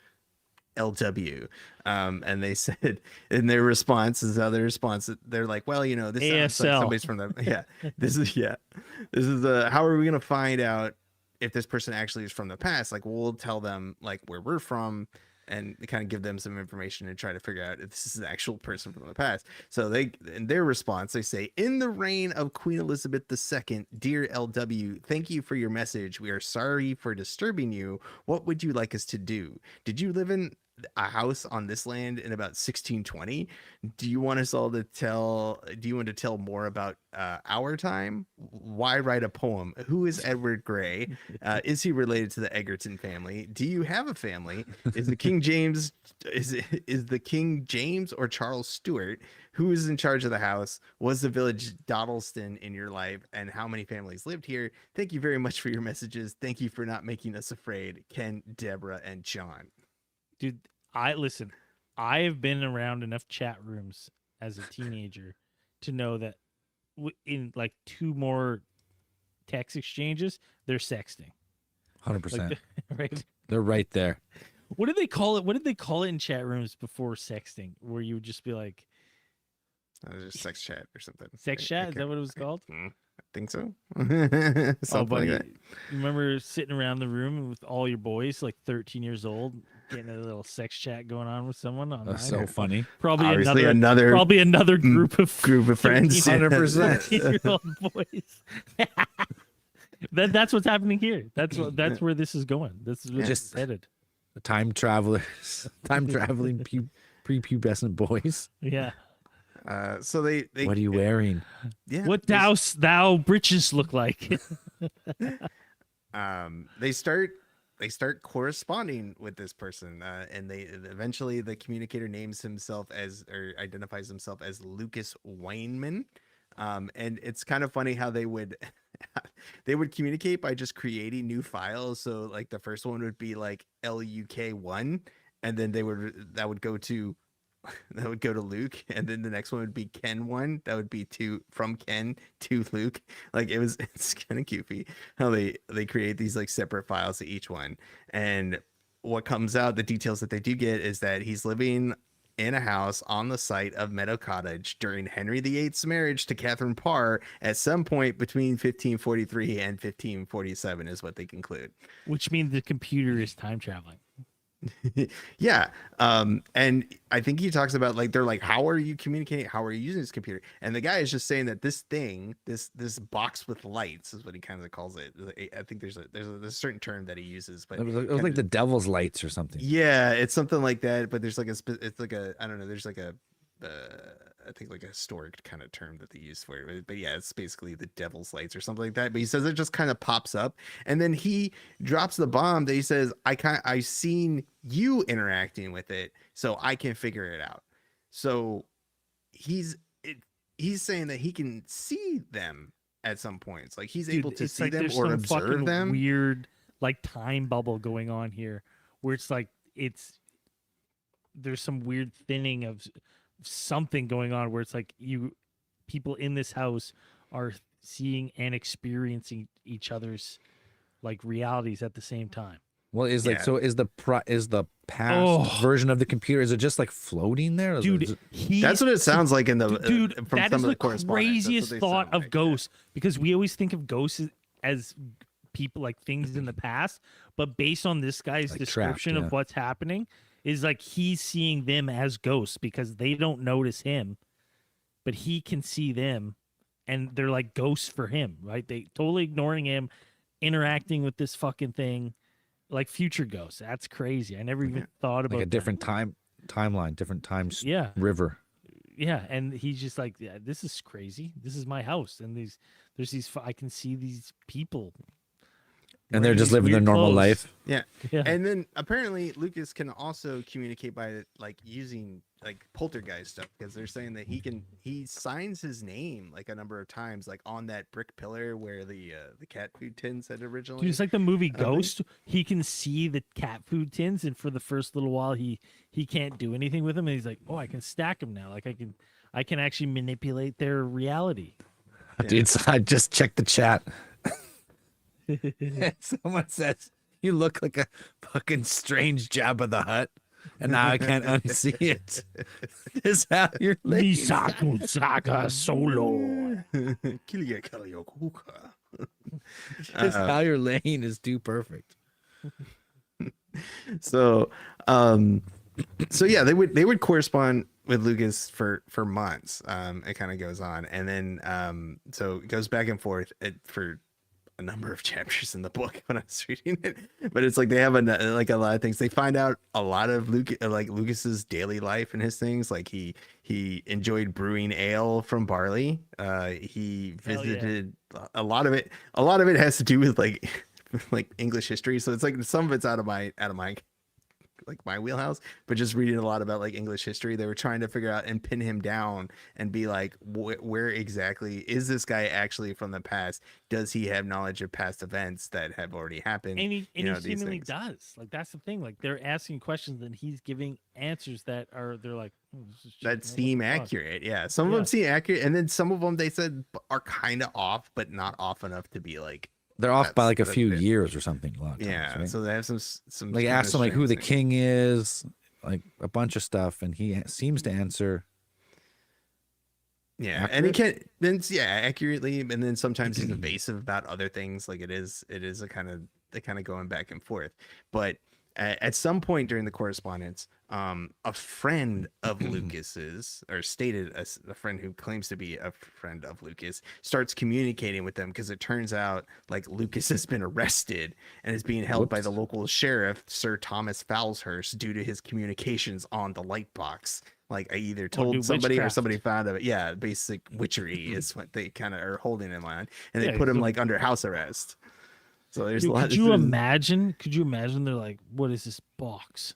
LW, and they said in their response they're like, well, this sounds like ASL. somebody's from the this is how are we gonna find out if this person actually is from the past? Like, we'll tell them like where we're from and kind of give them some information and try to figure out if this is an actual person from the past. So they, in their response, they say, in the reign of Queen Elizabeth II, dear LW, thank you for your message. We are sorry for disturbing you. What would you like us to do? Did you live in a house on this land in about 1620? Do you want to tell more about our time? Why write a poem? Who is Edward Grey? Is he related to the Egerton family? Do you have a family? Is the King James the King James or Charles Stuart? Who is in charge of the house? Was the village Dodleston in your life? And how many families lived here? Thank you very much for your messages. Thank you for not making us afraid. Ken, Deborah, and John. Dude, I have been around enough chat rooms as a teenager to know that in like two more text exchanges, they're sexting. 100%. Like, right? They're right there. What did they call it? What did they call it in chat rooms before sexting? Where you would just be like, Just sex chat or something. sex chat? Is that what it was called? I think so. Oh, Something buddy, like that. you remember sitting around the room with all your boys, like 13 years old, getting a little sex chat going on with someone online? That's so funny. Probably Obviously another group of friends. 100%. 13-year-old boys. That's what's happening here. That's where this is going. This is where Just- it's headed. The time travelers, time traveling prepubescent boys. Yeah. So they What are you wearing? yeah What dost thou breeches look like? they start corresponding with this person, and they eventually the communicator names himself or identifies himself as Lucas Weinman, and it's kind of funny how they would communicate by just creating new files. So like the first one would be like LUK1, and then that would go to Luke, and then the next one would be Ken1. That would be from Ken to Luke. Like it's kind of goofy how they create these like separate files to each one. And what comes out, the details that they do get is that he's living in a house on the site of Meadow Cottage during Henry VIII's marriage to Catherine Parr at some point between 1543 and 1547 is what they conclude. Which means the computer is time traveling. Yeah. And I think he talks about like, they're like, how are you communicating? How are you using this computer? And the guy is just saying that this thing, this box with lights is what he kind of calls it. I think there's a certain term that he uses, but It was like the devil's lights or something. yeah, it's something like that. But there's like it's like a, I don't know. There's like a, I think like a historic kind of term that they use for it. But yeah, it's basically the devil's lights or something like that. But he says it just kind of pops up, and then he drops the bomb that he says, I've seen you interacting with it, so I can figure it out. So he's saying that he can see them at some points, like he's able to it's see like them there's or some observe fucking them. weird like time bubble going on here, where it's like there's some weird thinning of something going on, where it's like people in this house are seeing and experiencing each other's like realities at the same time. Well, is like Yeah. so is the past Oh. version of the computer, is it just like floating there? Is Dude, it- That's what it sounds like in the dude, from that some is of the correspondence. That's what craziest they thought sound of like, yeah. ghosts, because we always think of ghosts as people, like things in the past, but based on this guy's Like description trapped, yeah. of what's happening, is like he's seeing them as ghosts because they don't notice him, but he can see them, and they're like ghosts for him, right? They totally ignoring him, interacting with this fucking thing like future ghosts. That's crazy. I never even thought about like a that. different timeline, different times Yeah. river. Yeah, and he's just like, yeah, this is crazy. This is my house, and I can see these people, And they're wearing just these living their weird normal clothes. life. Yeah. Yeah, And then apparently Lucas can also communicate by like using like poltergeist stuff, because they're saying that he signs his name like a number of times, like on that brick pillar where the cat food tins had originally. dude, it's like the movie think- Ghost. He can see the cat food tins, and for the first little while, he can't do anything with them, and he's like, oh, I can stack them now. Like I can actually manipulate their reality. Dude, so I just checked the chat. Someone says you look like a fucking strange Jabba the Hutt, and now I can't unsee it. Is how you're laying. Misaku Saga Solo. Kilia Kaliokuka. Just how you're laying is too perfect. So yeah, they would correspond with Lucas for months. It kind of goes on, and then so it goes back and forth for a number of chapters in the book when I was reading it. But it's like they have like a lot of things. They find out a lot of Lucas's daily life and his things. Like he enjoyed brewing ale from barley. He Hell yeah. visited a lot of it. A lot of it has to do with like English history. So it's like some of it's out of my like my wheelhouse, but just reading a lot about like English history, they were trying to figure out and pin him down and be like, where exactly is this guy actually from the past? Does he have knowledge of past events that have already happened? And he these seemingly things. does. Like that's the thing. Like they're asking questions and he's giving answers that are they're like this is shit, That what seem the fuck? accurate. Yeah, some of Yeah. them seem accurate, and then some of them they said are kind of off, but not off enough to be like, They're off by like a that's few it. years or something. A lot of times, yeah. right? So they have some like kind ask of him like who the strange things. king is, like a bunch of stuff, and he seems to answer. Yeah, and he can then accurately, and then sometimes he's evasive about other things. Like it is a kind of going back and forth. But at some point during the correspondence, a friend of Lucas's, or stated as a friend who claims to be a friend of Lucas, starts communicating with them, because it turns out like Lucas has been arrested and is being held by Whoops. the local sheriff, Sir Thomas Fowlshurst, due to his communications on the light box. Like I either told do somebody or witchcraft. somebody found out. Yeah, basic witchery is what they kind of are holding him on, and they Yeah, put him so- like under house arrest. So there's Dude, a lot. could you imagine? Could you imagine? They're like, "What is this box?"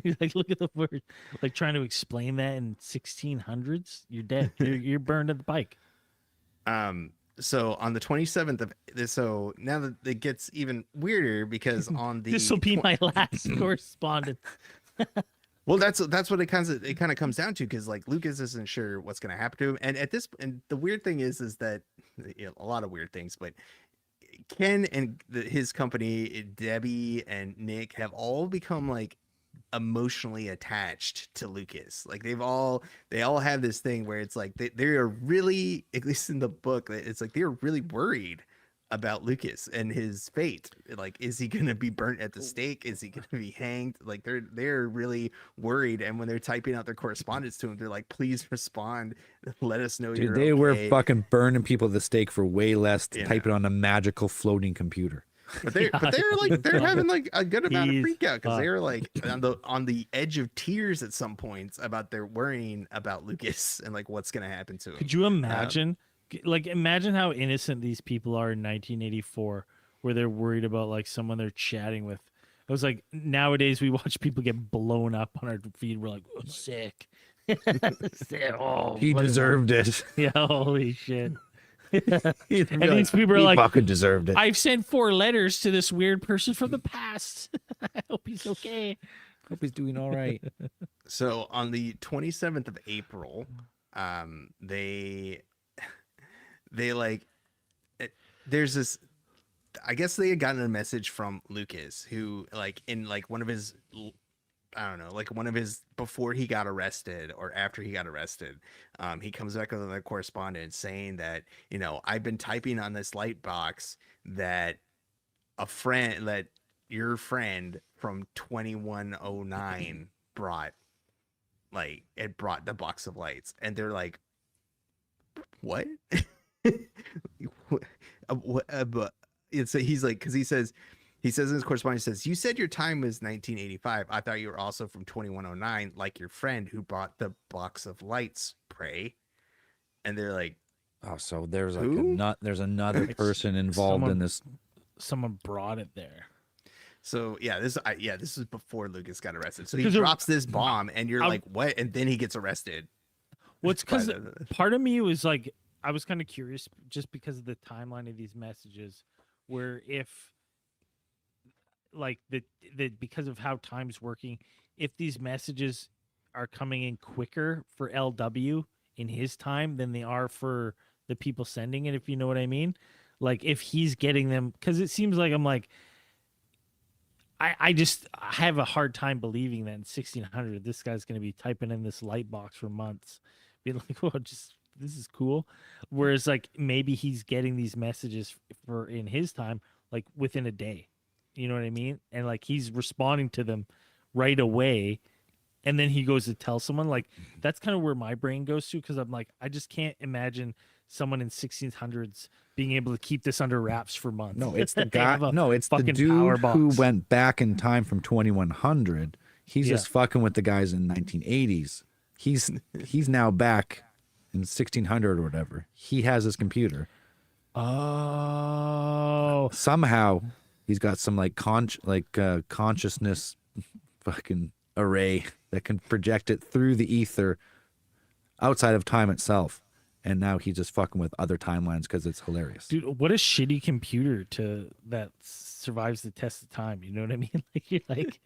You're like, look at the word. Like trying to explain that in 1600s. You're dead. You're burned at the pike. So on the 27th of this, so now that it gets even weirder, because on the This will be my last correspondence. well, that's what it kind of comes down to, because like Lucas isn't sure what's going to happen to him, and the weird thing is that a lot of weird things, but Ken and his company, Debbie and Nick, have all become like emotionally attached to Lucas. Like they all have this thing where it's like they are really, at least in the book, it's like they're really worried about Lucas and his fate. Like, is he gonna be burnt at the stake? Is he gonna be hanged? Like they're really worried. And when they're typing out their correspondence to him, they're like, please respond. Let us know Dude, you're they were okay. fucking burning people at the stake for way less to Yeah. type it on a magical floating computer. But they're having like a good amount of He's freak out because fucked. they're like on the edge of tears at some points about their worrying about Lucas and like what's gonna happen to him. Could you imagine? Like, imagine how innocent these people are in 1984, where they're worried about like someone they're chatting with. It was like nowadays we watch people get blown up on our feed. We're like, oh, sick. Sick. Oh, He look at deserved it. that. Yeah, holy shit. And And these people are he like, fucking deserved it. I've sent 4 letters to this weird person from the past. I hope he's okay. Hope he's doing all right. So on the 27th of April, they like there's this, I guess they had gotten a message from Lucas who like in like one of his, I don't know, like one of his, before he got arrested or after he got arrested, he comes back with a correspondence saying that, you know, I've been typing on this light box that your friend from 2109 brought the box of lights. And they're like, what? But he's like, because he says in his correspondence, he says, you said your time was 1985. I thought you were also from 2109, like your friend who brought the box of lights, pray. And they're like, Oh, so there's like Who? there's another It's person involved in someone- this. Someone brought it there. so yeah, this is before Lucas got arrested. So he 'Cause drops this bomb, and you're I'm- like, what? And then he gets arrested. Well, it's because By the- part of me was like, I was kind of curious just because of the timeline of these messages, where if like the because of how time's working, if these messages are coming in quicker for LW in his time than they are for the people sending it, if you know what I mean. Like if he's getting them, because it seems like I'm like, I have a hard time believing that in 1600 this guy's going to be typing in this light box for months, being like, oh, just this is cool. Whereas like maybe he's getting these messages for in his time like within a day, you know what I mean, and like he's responding to them right away, and then he goes to tell someone. Like that's kind of where my brain goes to, because I'm like, I just can't imagine someone in 1600s being able to keep this under wraps for months. No, it's the They guy. have a No, it's the fucking power dude who box. went back in time from 2100. He's Yeah. just fucking with the guys in 1980s. He's now back in 1600 or whatever. He has his computer. Oh, Somehow he's got some like consciousness fucking array that can project it through the ether outside of time itself. And now he's just fucking with other timelines because it's hilarious. dude, what a shitty computer that survives the test of time. You know what I mean? Like you're like,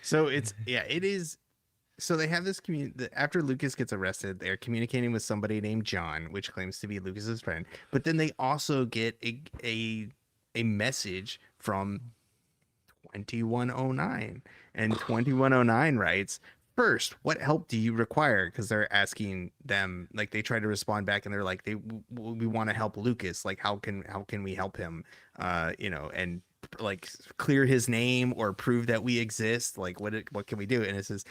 So it is. So they have this after Lucas gets arrested, they're communicating with somebody named John, which claims to be Lucas's friend. But then they also get a message from 2109, and 2109 writes, first, what help do you require? Because they're asking them, like they try to respond back, and they're like, we want to help Lucas. Like how can we help him? And like clear his name or prove that we exist. Like what can we do? And it says,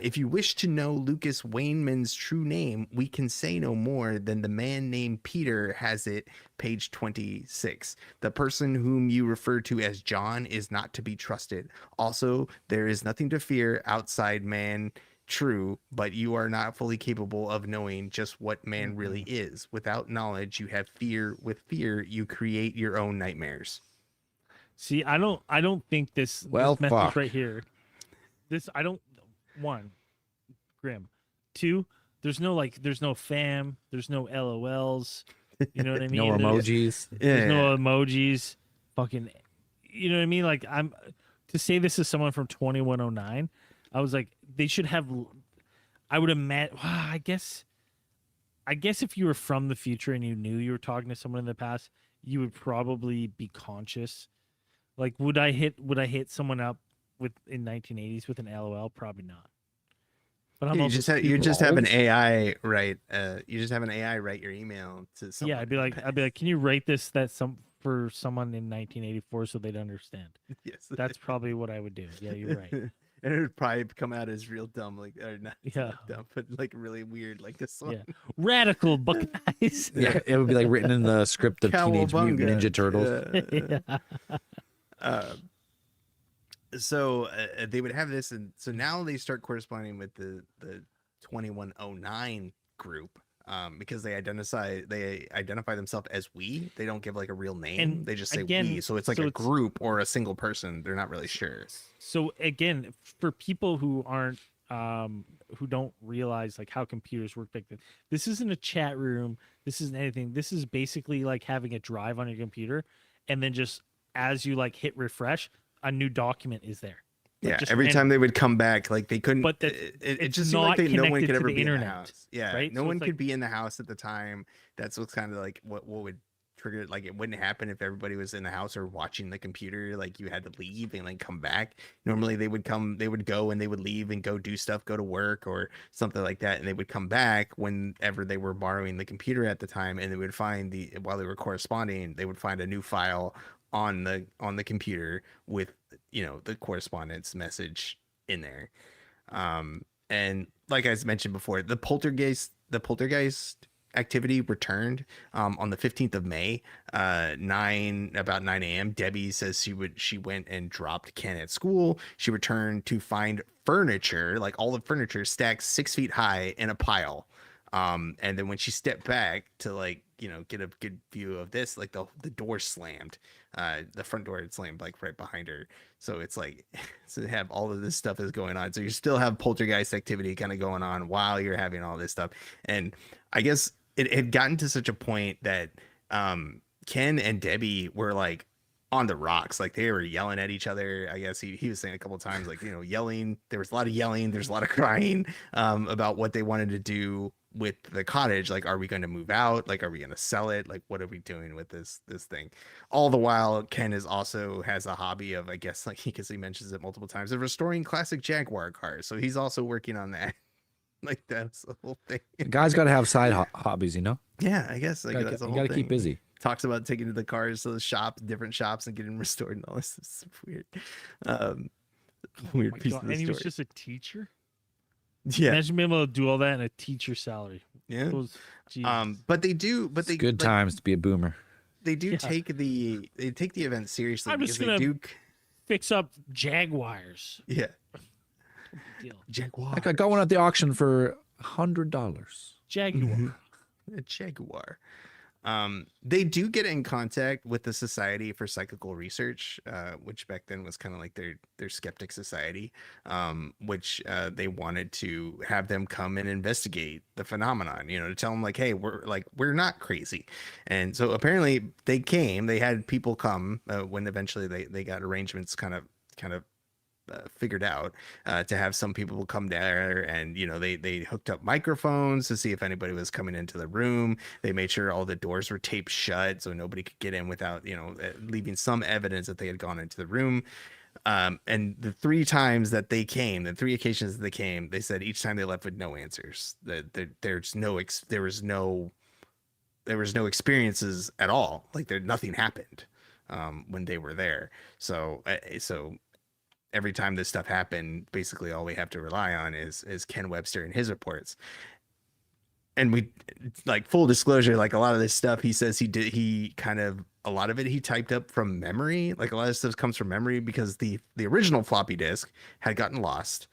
if you wish to know Lucas Wainman's true name, we can say no more than the man named Peter has it, page 26. The person whom you refer to as John is not to be trusted. Also, there is nothing to fear outside man. True, but you are not fully capable of knowing just what man really is. Without knowledge, you have fear. With fear, you create your own nightmares. see, I don't think this Well, this message fuck. right here. One, Grim. Two, there's no fam, there's no LOLs. You know what I mean? No There's- emojis. There's no emojis. Fucking, you know what I mean? Like to say this is someone from 2109. I was like, they should have. I would imagine. I guess if you were from the future and you knew you were talking to someone in the past, you would probably be conscious. Like, would I hit someone up with in 1980s with an LOL? Probably not. But I'm You also just have, you super just have an old. AI write your email to someone. Yeah, I'd be like, can you rate this for someone in 1984 so they'd understand? Yes. That's probably what I would do. Yeah, you're right. And it would probably come out as real dumb, like, or not, Yeah. not dumb, but like really weird, like this one. Yeah, radical Buckeyes. Yeah, it would be like written in the script of Teenage Mutant Cowabunga. Ninja Turtles. Yeah. So they would have this, and so now they start corresponding with the 2109 group, because they identify themselves as we. They don't give like a real name. And they just say again, we. So it's like a group or a single person. They're not really sure. So again, for people who aren't who don't realize like how computers work back then, this isn't a chat room. This isn't anything. This is basically like having a drive on your computer, and then just as you like hit refresh, a new document is there. Like, Yeah, just every random. time they would come back, like they couldn't. But It it's just seemed like not no one connected could to ever the be in the internet, house. Yeah, right? no So one it's could like- be in the house at the time. That's what's kind of like what would trigger it. Like it wouldn't happen if everybody was in the house or watching the computer. Like you had to leave and like come back. Normally they would go and they would leave and go do stuff, go to work or something like that, and they would come back whenever they were borrowing the computer at the time, and they would find while they were corresponding, they would find a new file on the computer with the correspondence message in there. And like I mentioned before, the poltergeist activity returned on the 15th of May, about 9 a.m. Debbie says she went and dropped Ken at school. She returned to find furniture, like all the furniture stacked 6 feet high in a pile. And then when she stepped back to get a good view of this, like the door slammed, the front door had slammed like right behind her. So it's like, so they have all of this stuff is going on. So you still have poltergeist activity kind of going on while you're having all this stuff. And I guess it had gotten to such a point that Ken and Debbie were like on the rocks, like they were yelling at each other. I guess he was saying a couple of times, like, yelling. There was a lot of yelling. There's a lot of crying about what they wanted to do with the cottage. Like, are we going to move out? Like, are we going to sell it? Like, what are we doing with this thing? All the while, Ken has a hobby of, I guess, like because he mentions it multiple times, of restoring classic Jaguar cars. So he's also working on that. Like that's the whole thing. The guy's got to have side hobbies, Yeah, I guess like You that's the whole got to thing. keep busy. Talks about taking the cars to the shops, different shops, and getting them restored and all this. It's weird. Weird my piece God, of the and he was story. just a teacher. Yeah, Imagine being able to do all that in a teacher salary. yeah. Those, Jesus. But they It's good like, times to be a boomer. they do Yeah. take the event seriously I'm because just they gonna- do. Fix up Jaguars. Yeah, Deal. Jaguar. I got one at the auction for $100. Jaguar. A Jaguar. They do get in contact with the Society for Psychical Research, which back then was kind of like their skeptic society, which they wanted to have them come and investigate the phenomenon, to tell them like, hey, we're not crazy. And so apparently they came, they had people come when eventually they got arrangements kind of figured out to have some people come there, and they hooked up microphones to see if anybody was coming into the room. They made sure all the doors were taped shut so nobody could get in without leaving some evidence that they had gone into the room. And the 3 occasions that they came, they said each time they left with no answers. That there was no experiences at all. Like nothing happened when they were there. So every time this stuff happened, basically all we have to rely on is Ken Webster and his reports. And we, like, full disclosure, like a lot of this stuff he says a lot of it he typed up from memory. Like a lot of stuff comes from memory because the original floppy disk had gotten lost.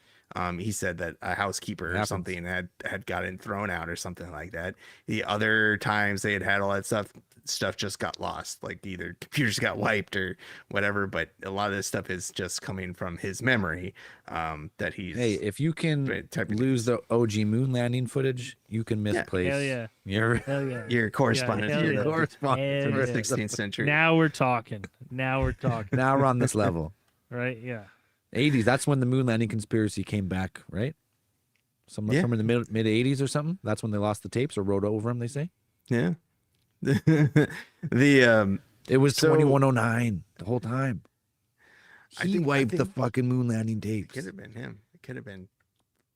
He said that a housekeeper or something had gotten thrown out or something like that. The other times they had all that stuff just got lost, like either computers got wiped or whatever. But a lot of this stuff is just coming from his memory. That he's Hey, if you can typing lose the OG moon landing footage, you can misplace. Hell yeah. Your Hell yeah. your correspondence. hell yeah. correspondence Hell from the yeah. 16th century. Now we're talking. Now we're talking. Now we're on this level. Right? Yeah. 80s. That's when the moon landing conspiracy came back, right? Somewhere in the mid 80s or something. That's when they lost the tapes or wrote over them. They say Yeah. it was So- 2109 the whole time. He wiped the fucking moon landing It tapes. could have been him. It could have been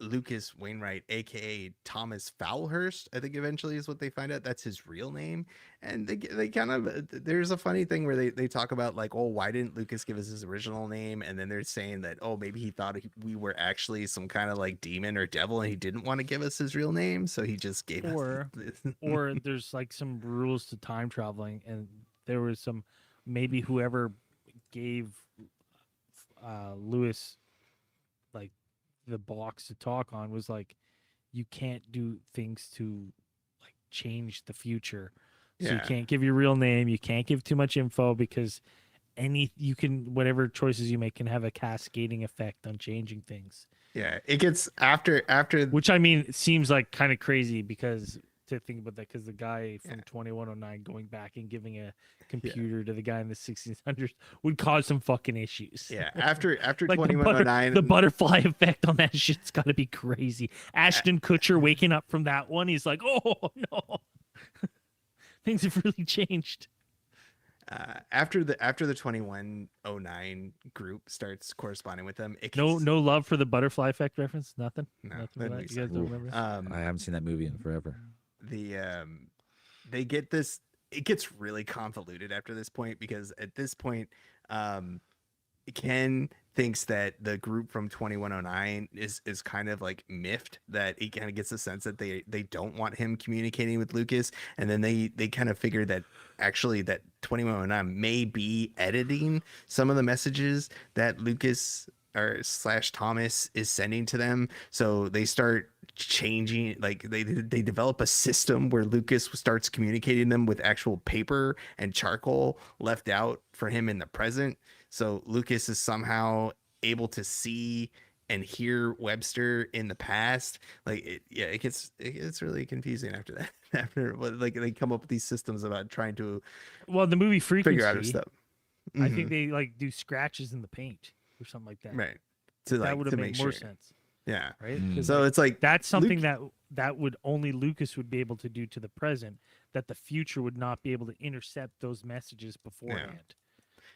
Lucas Wainwright, aka Thomas Foulhurst. I think eventually is what they find out. That's his real name. And they kind of, there's a funny thing where they talk about like, oh, why didn't Lucas give us his original name? And then they're saying that, oh, maybe he thought we were actually some kind of like demon or devil, and he didn't want to give us his real name, so he just gave us. Or there's like some rules to time traveling, and there was some, maybe whoever gave Lewis like the box to talk on was like, you can't do things to like change the future, so you can't give your real name, you can't give too much info, because you can, whatever choices you make can have a cascading effect on changing things. It gets after Which, I mean, it seems like kind of crazy because to think about that, because the guy from 2109 going back and giving a computer to the guy in the 1600s would cause some fucking issues. After Like 2109, the butterfly effect on that shit's got to be crazy. Ashton Kutcher waking up from that one, he's like, oh no, things have really changed. After the 2109 group starts corresponding with them, No love for the butterfly effect reference. Nothing. No, Nothing for that that. makes You guys don't remember? I haven't seen that movie in forever. They get this. It gets really convoluted after this point, because at this point, Ken thinks that the group from 2109 is kind of like miffed, that he kind of gets the sense that they don't want him communicating with Lucas, and then they kind of figure that actually that 2109 may be editing some of the messages that Lucas or / Thomas is sending to them. So they start changing, like they develop a system where Lucas starts communicating them with actual paper and charcoal left out for him in the present. So Lucas is somehow able to see and hear Webster in the past. Like it gets really confusing after that. After like they come up with these systems about trying to the movie Frequency, figure out stuff. I think they like do scratches in the paint or something like that. Right. That would have made more sense. Yeah. Right. So it's like that's something that would only Lucas would be able to do to the present, that the future would not be able to intercept those messages beforehand.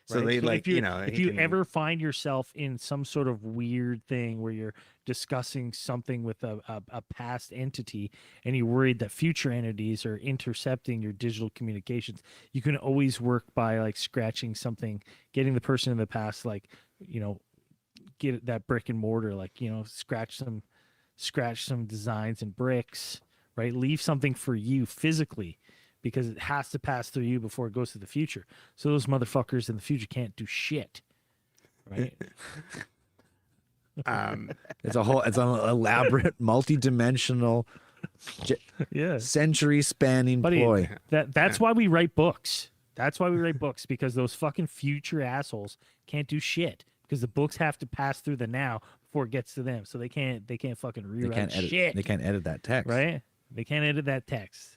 So right? they If you, if you can, ever find yourself in some sort of weird thing where you're discussing something with a past entity and you're worried that future entities are intercepting your digital communications, you can always work by like scratching something, getting the person in the past, like, get that brick and mortar, like, scratch some designs and bricks, right? Leave something for you physically, because it has to pass through you before it goes to the future. So those motherfuckers in the future can't do shit, right? It's an elaborate, multi-dimensional, century-spanning ploy. That's why we write books. That's why we write books, because those fucking future assholes can't do shit, because the books have to pass through the now before it gets to them. So they can't fucking rewrite shit. They can't edit that text, right? They can't edit that text.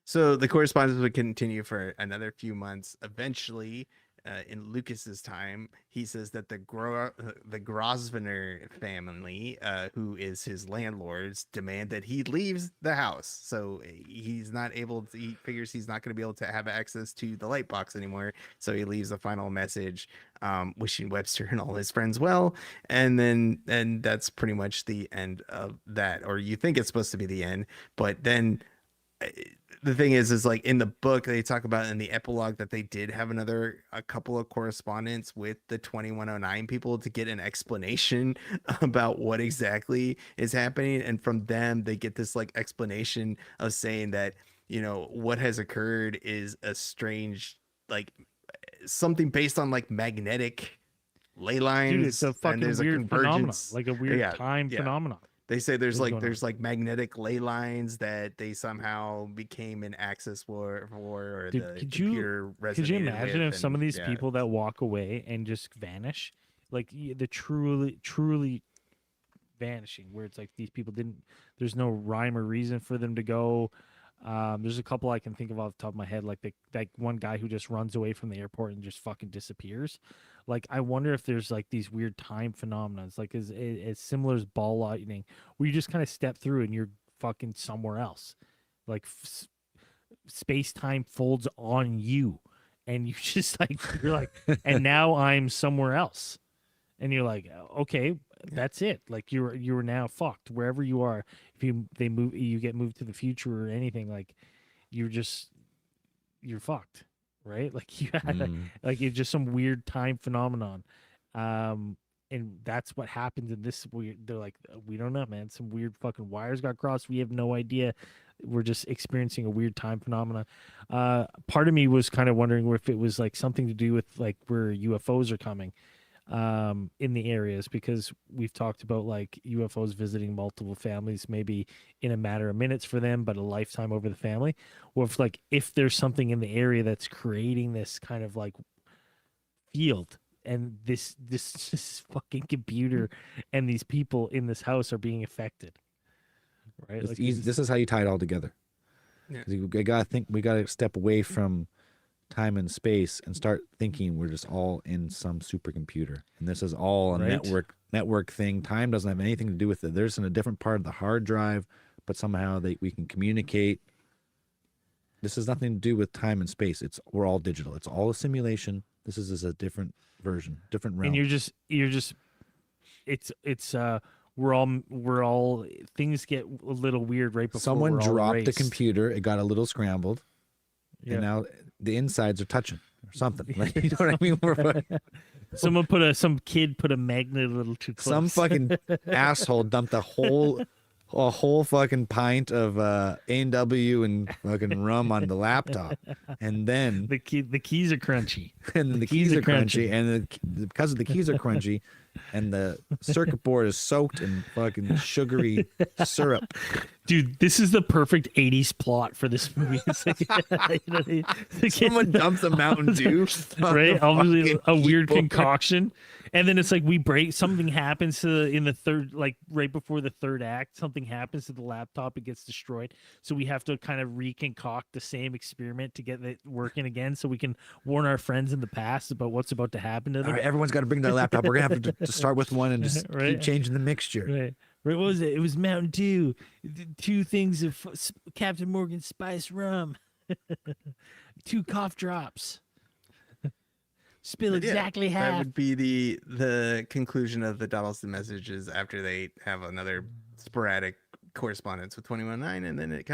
So the correspondence would continue for another few months. Eventually, in Lucas's time, he says that the Grosvenor family, who is his landlords, demand that he leaves the house. So he's not able to, he figures he's not going to be able to have access to the light box anymore. So he leaves a final message, wishing Webster and all his friends well. And that's pretty much the end of that, or you think it's supposed to be the end, but then the thing is like in the book they talk about in the epilogue that they did have a couple of correspondence with the 2109 people to get an explanation about what exactly is happening, and from them they get this like explanation of saying that what has occurred is a strange, like something based on like magnetic ley lines. Dude, it's a fucking weird phenomenon, like a weird time phenomenon. They say there's magnetic ley lines that they somehow became an access for, or Dude, the computer resonated. Could you imagine if some of these people that walk away and just vanish, like the truly vanishing, where it's like these people there's no rhyme or reason for them to go. There's a couple I can think of off the top of my head, like that one guy who just runs away from the airport and just fucking disappears. Like, I wonder if there's like these weird time phenomena. It's like as similar as ball lightning, where you just kind of step through and you're fucking somewhere else. Like space time folds on you, and you just like you're like, and now I'm somewhere else, and you're like, okay, that's it. Like you're now fucked wherever you are. If you get moved to the future or anything, like you're fucked, right? Like you had like it's just some weird time phenomenon, and that's what happens in this weird. They're like, we don't know, man. Some weird fucking wires got crossed. We have no idea. We're just experiencing a weird time phenomenon. Part of me was kind of wondering if it was like something to do with like where UFOs are coming in the areas, because we've talked about like UFOs visiting multiple families, maybe in a matter of minutes for them, but a lifetime over the family. Or if there's something in the area that's creating this kind of like field, and this fucking computer and these people in this house are being affected. Right? It's Like easy. This is how you tie it all together. Yeah. We gotta step away from time and space and start thinking we're just all in some supercomputer, and this is all a Right. network thing. Time doesn't have anything to do with it. There's in a different part of the hard drive, but somehow we can communicate. This has nothing to do with time and space. We're all digital. It's all a simulation. This is a different version, different realm. and you're just it's we're all things get a little weird right before Someone we're all dropped the erased. computer. It got a little scrambled, Yeah. and now the insides are touching or something. Like, you know what I mean? Some kid put a magnet a little too close. Some fucking asshole dumped a whole fucking pint of A&W and fucking rum on the laptop, and then the keys are crunchy. the keys are crunchy, and because of the keys are crunchy, and the circuit board is soaked in fucking sugary syrup. Dude, this is the perfect 80s plot for this movie. It's like, the kid- Someone dumps a Mountain Dew, on right? the Obviously, fucking a weird keyboard. concoction, and then it's like we break something happens in the third, like right before the third act, something happens to the laptop, it gets destroyed, so we have to kind of reconcoct the same experiment to get it working again, so we can warn our friends in the past about what's about to happen to them. All right, everyone's got to bring their laptop. We're gonna have to start with one and just Right. keep changing the mixture. Right. Right. What was it? It was Mountain Dew, 2 things of Captain Morgan spice rum, 2 cough drops. Spill But yeah, exactly that half. would be the conclusion of the Dodleston Messages after they have another sporadic correspondence with 219, and then it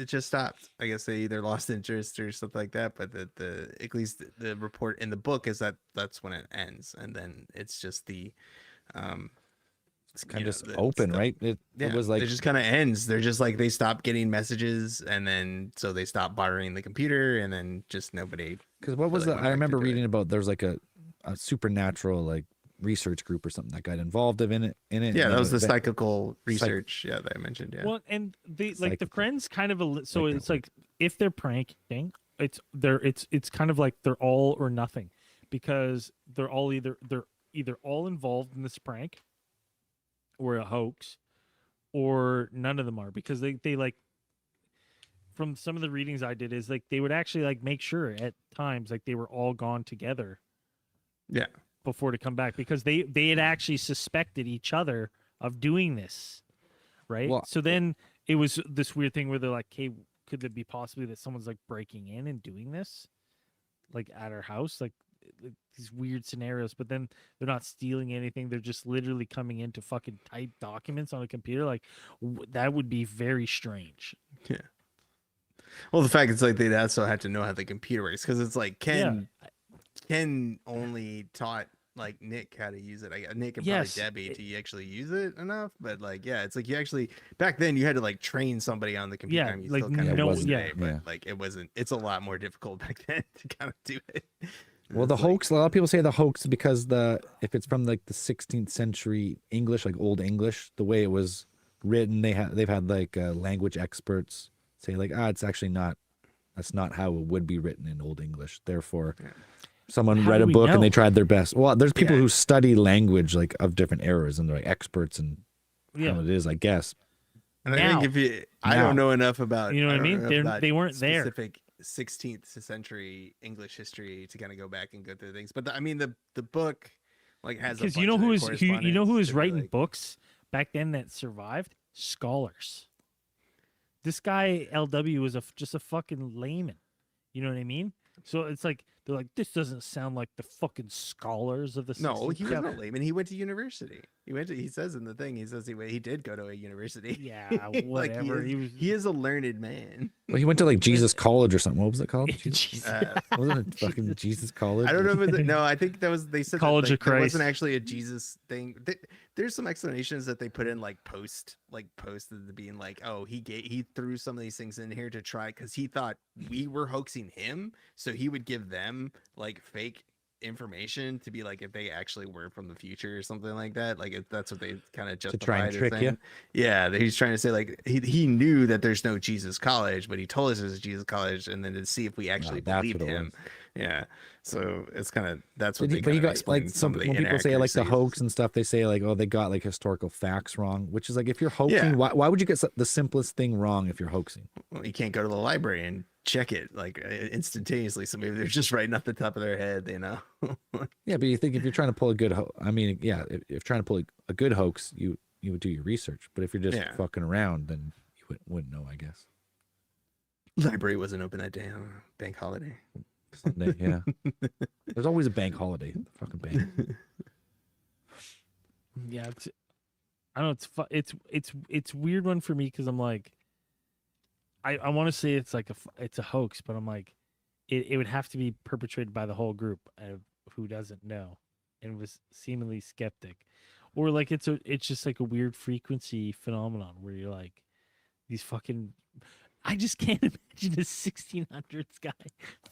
just stopped. I guess they either lost interest or something like that. But the at least the report in the book is that's when it ends, and then it's just It's kind of just open, right? It was like it just kind of ends. They're just like they stop getting messages, and then so they stop borrowing the computer, and then just nobody. because what was really the? went I back remember to do reading it. about there's like a supernatural like research group or something that got involved in it. Yeah, and that was the then psychical research. Yeah, that I mentioned. Yeah. Well, and the Psychical. friends kind of so Like that it's like if they're pranking, it's kind of like they're all or nothing, because they're either all involved in this prank or a hoax, or none of them are, because they like, from some of the readings I did, is like they would actually like make sure at times like they were all gone together Yeah. before to come back, because they had actually suspected each other of doing this, right? Well, so then it was this weird thing where they're like, hey, could it be possibly that someone's like breaking in and doing this like at our house, like these weird scenarios? But then they're not stealing anything, they're just literally coming in to fucking type documents on a computer. Like that would be very strange. Yeah. Well, the fact is like they also had to know how the computer works, because it's like Ken only taught like Nick how to use it. Nick and Yes. probably Debbie to actually use it enough, but like it's like you actually back then you had to like train somebody on the computer. Yeah, I mean, you like, still kind of no- do yeah, today, but yeah. like it wasn't. It's a lot more difficult back then to kind of do it. Well, the It's like- hoax. A lot of people say the hoax because if it's from like the 16th century English, like Old English, the way it was written, they've had like language experts say like, it's actually not. That's not how it would be written in Old English. Therefore, someone How read do a we book know? and they tried their best. Well, there's people Yeah. who study language like of different eras, and they're like experts in Yeah. how it is, I guess. And I Now. think if you, I Now. don't know enough about, You know what I don't mean? enough They're- about they weren't there. specific 16th century English history to kind of go back and go through things. But I mean, the book like has Because you know who was writing like, books back then that survived? Scholars. This guy LW was just a fucking layman. You know what I mean? So it's like they're like, this doesn't sound like the fucking scholars of the 16th No, he was century. not layman. He went to university. He says in the thing, he says he did go to a university. Yeah, Like whatever. he is a learned man. Well, he went to like Jesus College or something. What was it called? Jesus. Wasn't it fucking Jesus College? I don't know if no, I think that was they said College that, of like, there wasn't Christ. actually a Jesus thing. There's some explanations that they put in like post being like, oh, he threw some of these things in here to try because he thought we were hoaxing him, so he would give them like fake information to be like if they actually were from the future or something like that. Like that's what they kind of justified try and as trick you? saying. Yeah, that he's trying to say like he knew that there's no Jesus College, but he told us there's a Jesus College, and then to see if we actually that's believed what it him. Yeah, so it's kind of that's what But they he kind of got explain like some some of the when people say like the inaccuracies. hoax and stuff, they say like, oh, they got like historical facts wrong, which is like if you're hoaxing, Yeah. why would you get the simplest thing wrong if you're hoaxing? Well, you can't go to the library and check it like instantaneously. So maybe they're just writing off the top of their head, you know. Yeah, but you think if you're trying to pull a good, I mean, yeah, if trying to pull a good hoax, you would do your research. But if you're just Yeah. fucking around, then you wouldn't know, I guess. Library wasn't open that day on a bank holiday. Sunday, yeah. There's always a bank holiday. The fucking bank. Yeah, I don't know. It's weird one for me because I'm like, I want to say it's like it's a hoax, but I'm like, it would have to be perpetrated by the whole group of who doesn't know and was seemingly skeptic, or like it's just like a weird frequency phenomenon where you're like, these fucking. I just can't imagine a 1600s guy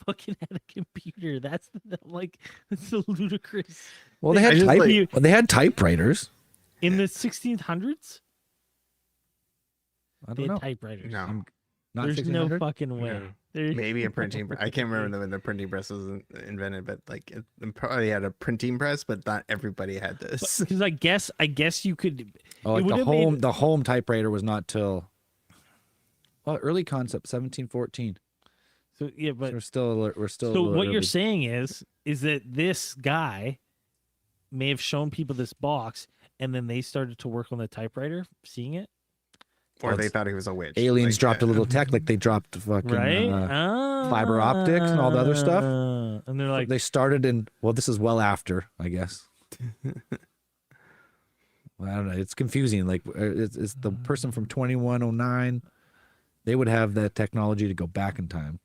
fucking had a computer. That's the ludicrous. Well, they had just like- they had typewriters. In the 1600s, I they don't had know. typewriters. No, Not There's no 1600? fucking way. No. There- maybe a printing. I can't remember when the printing press was invented, but like it probably had a printing press, but not everybody had this. Because I guess you could. Oh, it like would have made- the home typewriter was not till early concept 1714. So yeah, So but we're still a so little what you're early. saying is that this guy may have shown people this box, and then they started to work on the typewriter, seeing it, Or Well, they it's- thought he was a witch. Aliens Like, dropped a little tech, like they dropped fucking right? fiber optics and all the other stuff. And they're like, they started in this is well after, I guess. Well, I don't know. It's confusing. Like it's the person from 2109. They would have the technology to go back in time.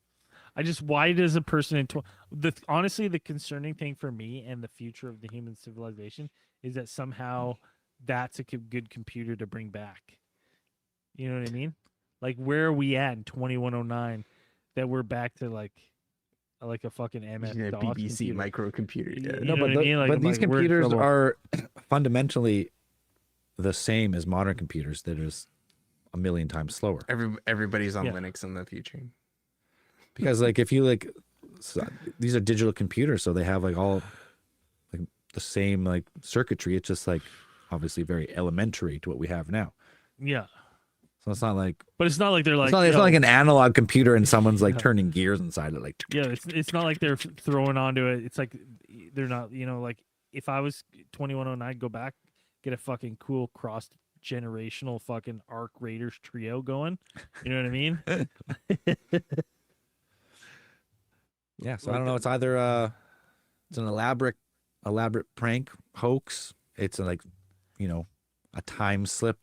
why does a person in honestly the concerning thing for me and the future of the human civilization is that somehow that's a good computer to bring back. You know what I mean? Like where are we at in 2109 that we're back to like a fucking MS using a DOS BBC computer? microcomputer. Yeah. You No, know but what I mean? Like, but I'm these like, we're in computers trouble. are fundamentally the same as modern computers. They're just a million times slower. Everybody's on Yeah. Linux in the future. Because like if you these are digital computers, so they have like all like the same like circuitry. It's just like obviously very elementary to what we have now. Yeah. So it's not like But it's not like they're like it's not yo, like an analog computer and someone's like turning gears inside it. Like yeah, it's not like they're throwing onto it. It's like they're not, like if I was 2109, go back, get a fucking cool cross generational fucking Arc Raiders trio going. You know what I mean? yeah. So I don't know. It's either it's an elaborate prank hoax. It's like a time slip,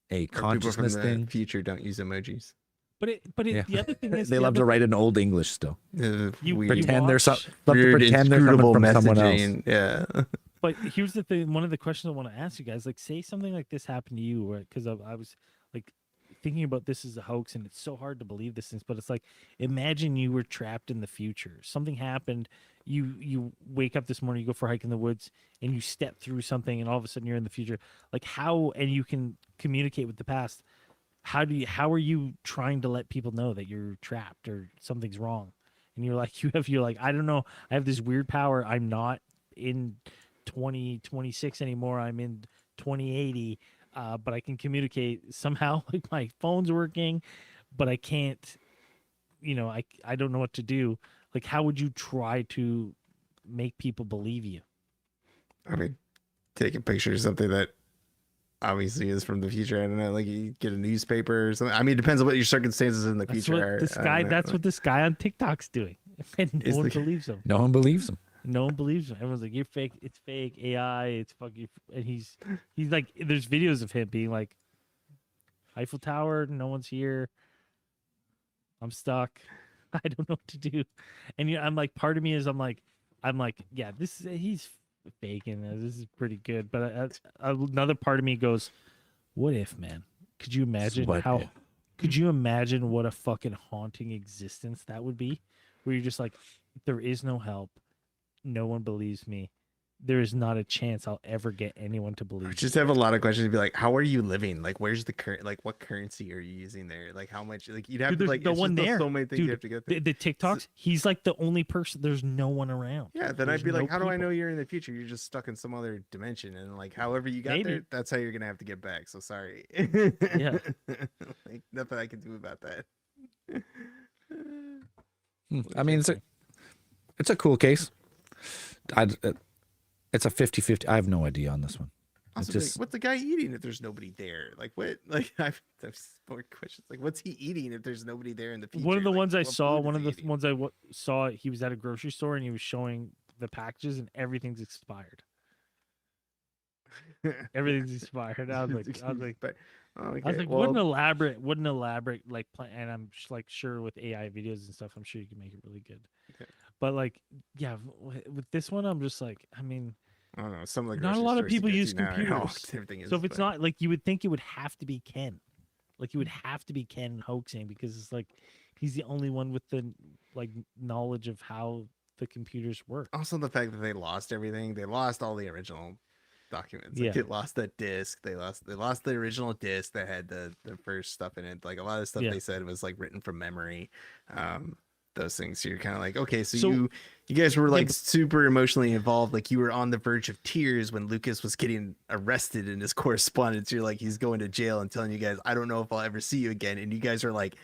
a Or people from consciousness the thing. future don't use emojis. But Yeah. the other thing is They love to write in old English still. You Weird, Pretend there's some. watch- Love to weird pretend there's inscrutable something from someone else. messaging. Yeah. But here's the thing. One of the questions I want to ask you guys, like, say something like this happened to you, right? Because I was like thinking about this as a hoax, and it's so hard to believe this things. But it's like, imagine you were trapped in the future. Something happened. You wake up this morning, you go for a hike in the woods, and you step through something, and all of a sudden you're in the future. Like how? And you can communicate with the past. How are you trying to let people know that you're trapped or something's wrong? And you're like, you're like, I don't know. I have this weird power. I'm not in 2026 anymore. I'm in 2080. But I can communicate somehow. Like my phone's working, but I can't. I don't know what to do. Like, how would you try to make people believe you? I mean, take a picture of something that obviously is from the future. I don't know, like you get a newspaper or something. I mean, it depends on what your circumstances in the That's future what are. this I guy. don't know. That's what this guy on TikTok's doing, and no Is one the- believes him. No one believes him. No one believes him. Everyone's like, "You're fake. It's fake AI. It's fucking." And he's like, there's videos of him being like, Eiffel Tower. No one's here. I'm stuck. I don't know what to do. And I'm like, part of me is I'm like, yeah, he's faking this. This is pretty good. But another part of me goes, what if, man? Could you imagine What how? if? Could you imagine what a fucking haunting existence that would be? Where you're just like, there is no help. No one believes me. There is not a chance I'll ever get anyone to believe me. Just have a lot of questions to be like, how are you living? Like, where's the current? Like, what currency are you using there? Like, how much? Like, you'd have Dude, to there's like no it's one just there. so many things Dude, you have to go through. The TikToks, he's like the only person. There's no one around. Yeah, then There's I'd be like, no how do I people. know you're in the future? You're just stuck in some other dimension, and like, however you got Maybe. there, that's how you're gonna have to get back. So sorry. Yeah. Like nothing I can do about that. I mean, it's a cool case. It's a 50-50. I have no idea on this one. Also, just- like, what's the guy eating if there's nobody there? Like, what? Like, I've more questions. Like, what's he eating if there's nobody there in the future? One of the Like, ones I what saw, food one is of he the eating? ones I saw, he was at a grocery store and he was showing the packages and everything's expired. Everything's expired. I was like, But, oh, okay. I was like, well, what an elaborate like plan. And I'm like, sure with AI videos and stuff, I'm sure you can make it really good. Okay. But like, yeah, with this one, I'm just like, I mean, I don't know. Some of the not a grocery lot of stores you people go to use now are all- computers. everything is, so if it's but- not like, you would think it would have to be Ken. Like, you would have to be Ken hoaxing because it's like he's the only one with the like knowledge of how the computers work. also the fact that they lost everything, they lost all the original documents. Like, Yeah. they lost that disc, they lost the original disc that had the first stuff in it. Like a lot of stuff Yeah. they said was like written from memory. Those things, so you're kind of like, okay, so, So- you guys were like but- super emotionally involved, like you were on the verge of tears when Lucas was getting arrested in his correspondence. You're like, he's going to jail and telling you guys, I don't know if I'll ever see you again, and you guys are like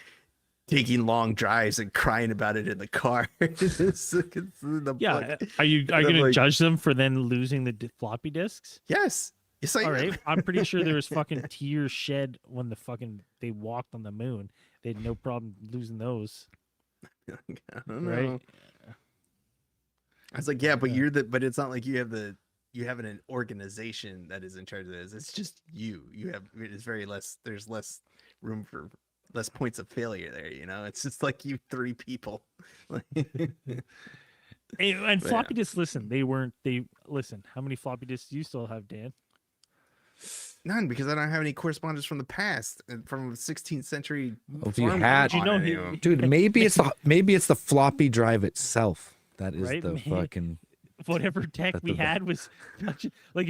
taking long drives and crying about it in the car. It's the Yeah, book. are you I'm going to like- judge them for then losing the floppy disks? Yes. Yes, I All am. right, I'm pretty sure there was fucking tears shed when they walked on the moon. They had no problem losing those, I don't know. right? I was like, yeah, but Yeah. but it's not like you have an organization that is in charge of this. It's just you. It's very less. There's less room for less points of failure there. You know, it's just like you three people. And But floppy disks. Listen, listen. How many floppy disks do you still have, Dan? None, because I don't have any correspondence from the past and from 16th century. Well, if you farm had- Did you know on he- any of 'em. Dude, maybe it's the floppy drive itself. That is Right, the man. fucking. Whatever tech That's we the- had was like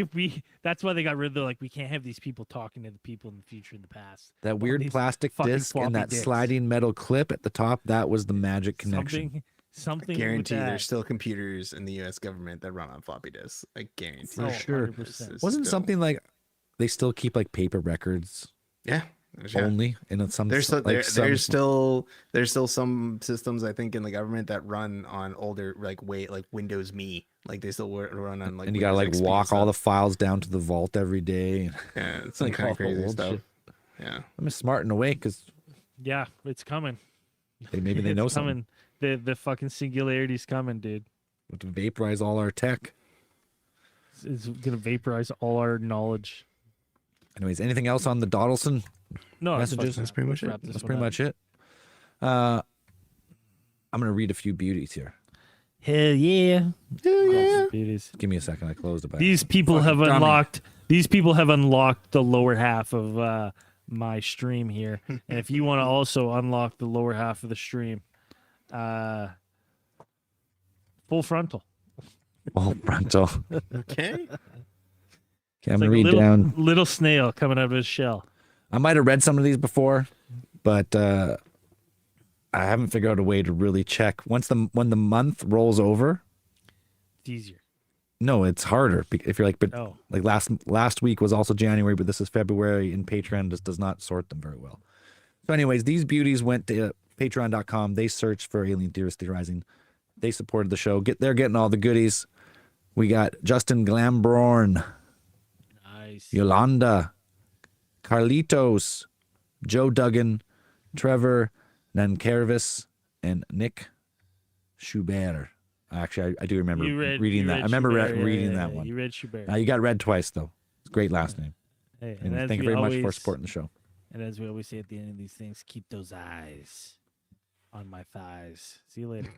that's why they got rid of like we can't have these people talking to the people in the future and the past. That weird these plastic fucking disc and floppy that disks. sliding metal clip at the top, that was the magic connection. Something I guarantee with that. there's still computers in the U.S. government that run on floppy disks. I guarantee. For Oh, sure. 100%. It's Wasn't still- something like they still keep like paper records Yeah. Yeah. only in some There's still, like some- there's still some systems I think in the government that run on older like Windows Me, like they still run on like and you gotta Windows like XP walk all the stuff. files down to the vault every day. Yeah, it's some like kind all of the crazy old stuff. shit. Yeah, I'm smart in a way because Yeah, it's coming. maybe they It's know something. coming. The fucking singularity's coming, dude. To vaporize all our tech. It's gonna vaporize all our knowledge. Anyways, anything else on the Dodleston? No, Messages, that's pretty much it. That's pretty much it. I'm gonna read a few beauties here. Hell yeah! Awesome beauties. Give me a second. I closed it back. These people have Fucking dummy. unlocked. These people have unlocked the lower half of my stream here, and if you want to also unlock the lower half of the stream, full frontal. Oh, frontal. okay. Okay, I'm It's gonna like a read little, down. little snail coming out of his shell. I might have read some of these before, but I haven't figured out a way to really check. When the month rolls over, It's easier. no, it's harder if you're like, but Oh, like last week was also January, but this is February, and Patreon just does not sort them very well. So, anyways, these beauties went to Patreon.com. They searched for Alien Theorist Theorizing. They supported the show. They're getting all the goodies. We got Justin Glamborn, nice. Yolanda, Carlitos, Joe Duggan, Trevor Nankervis, and Nick Schubert. Actually, I do remember reading that. I remember reading that one. You read Schubert. You got read twice, though. It's a great last name. Hey, And as thank you we very much for always- supporting the show. And as we always say at the end of these things, keep those eyes on my thighs. See you later.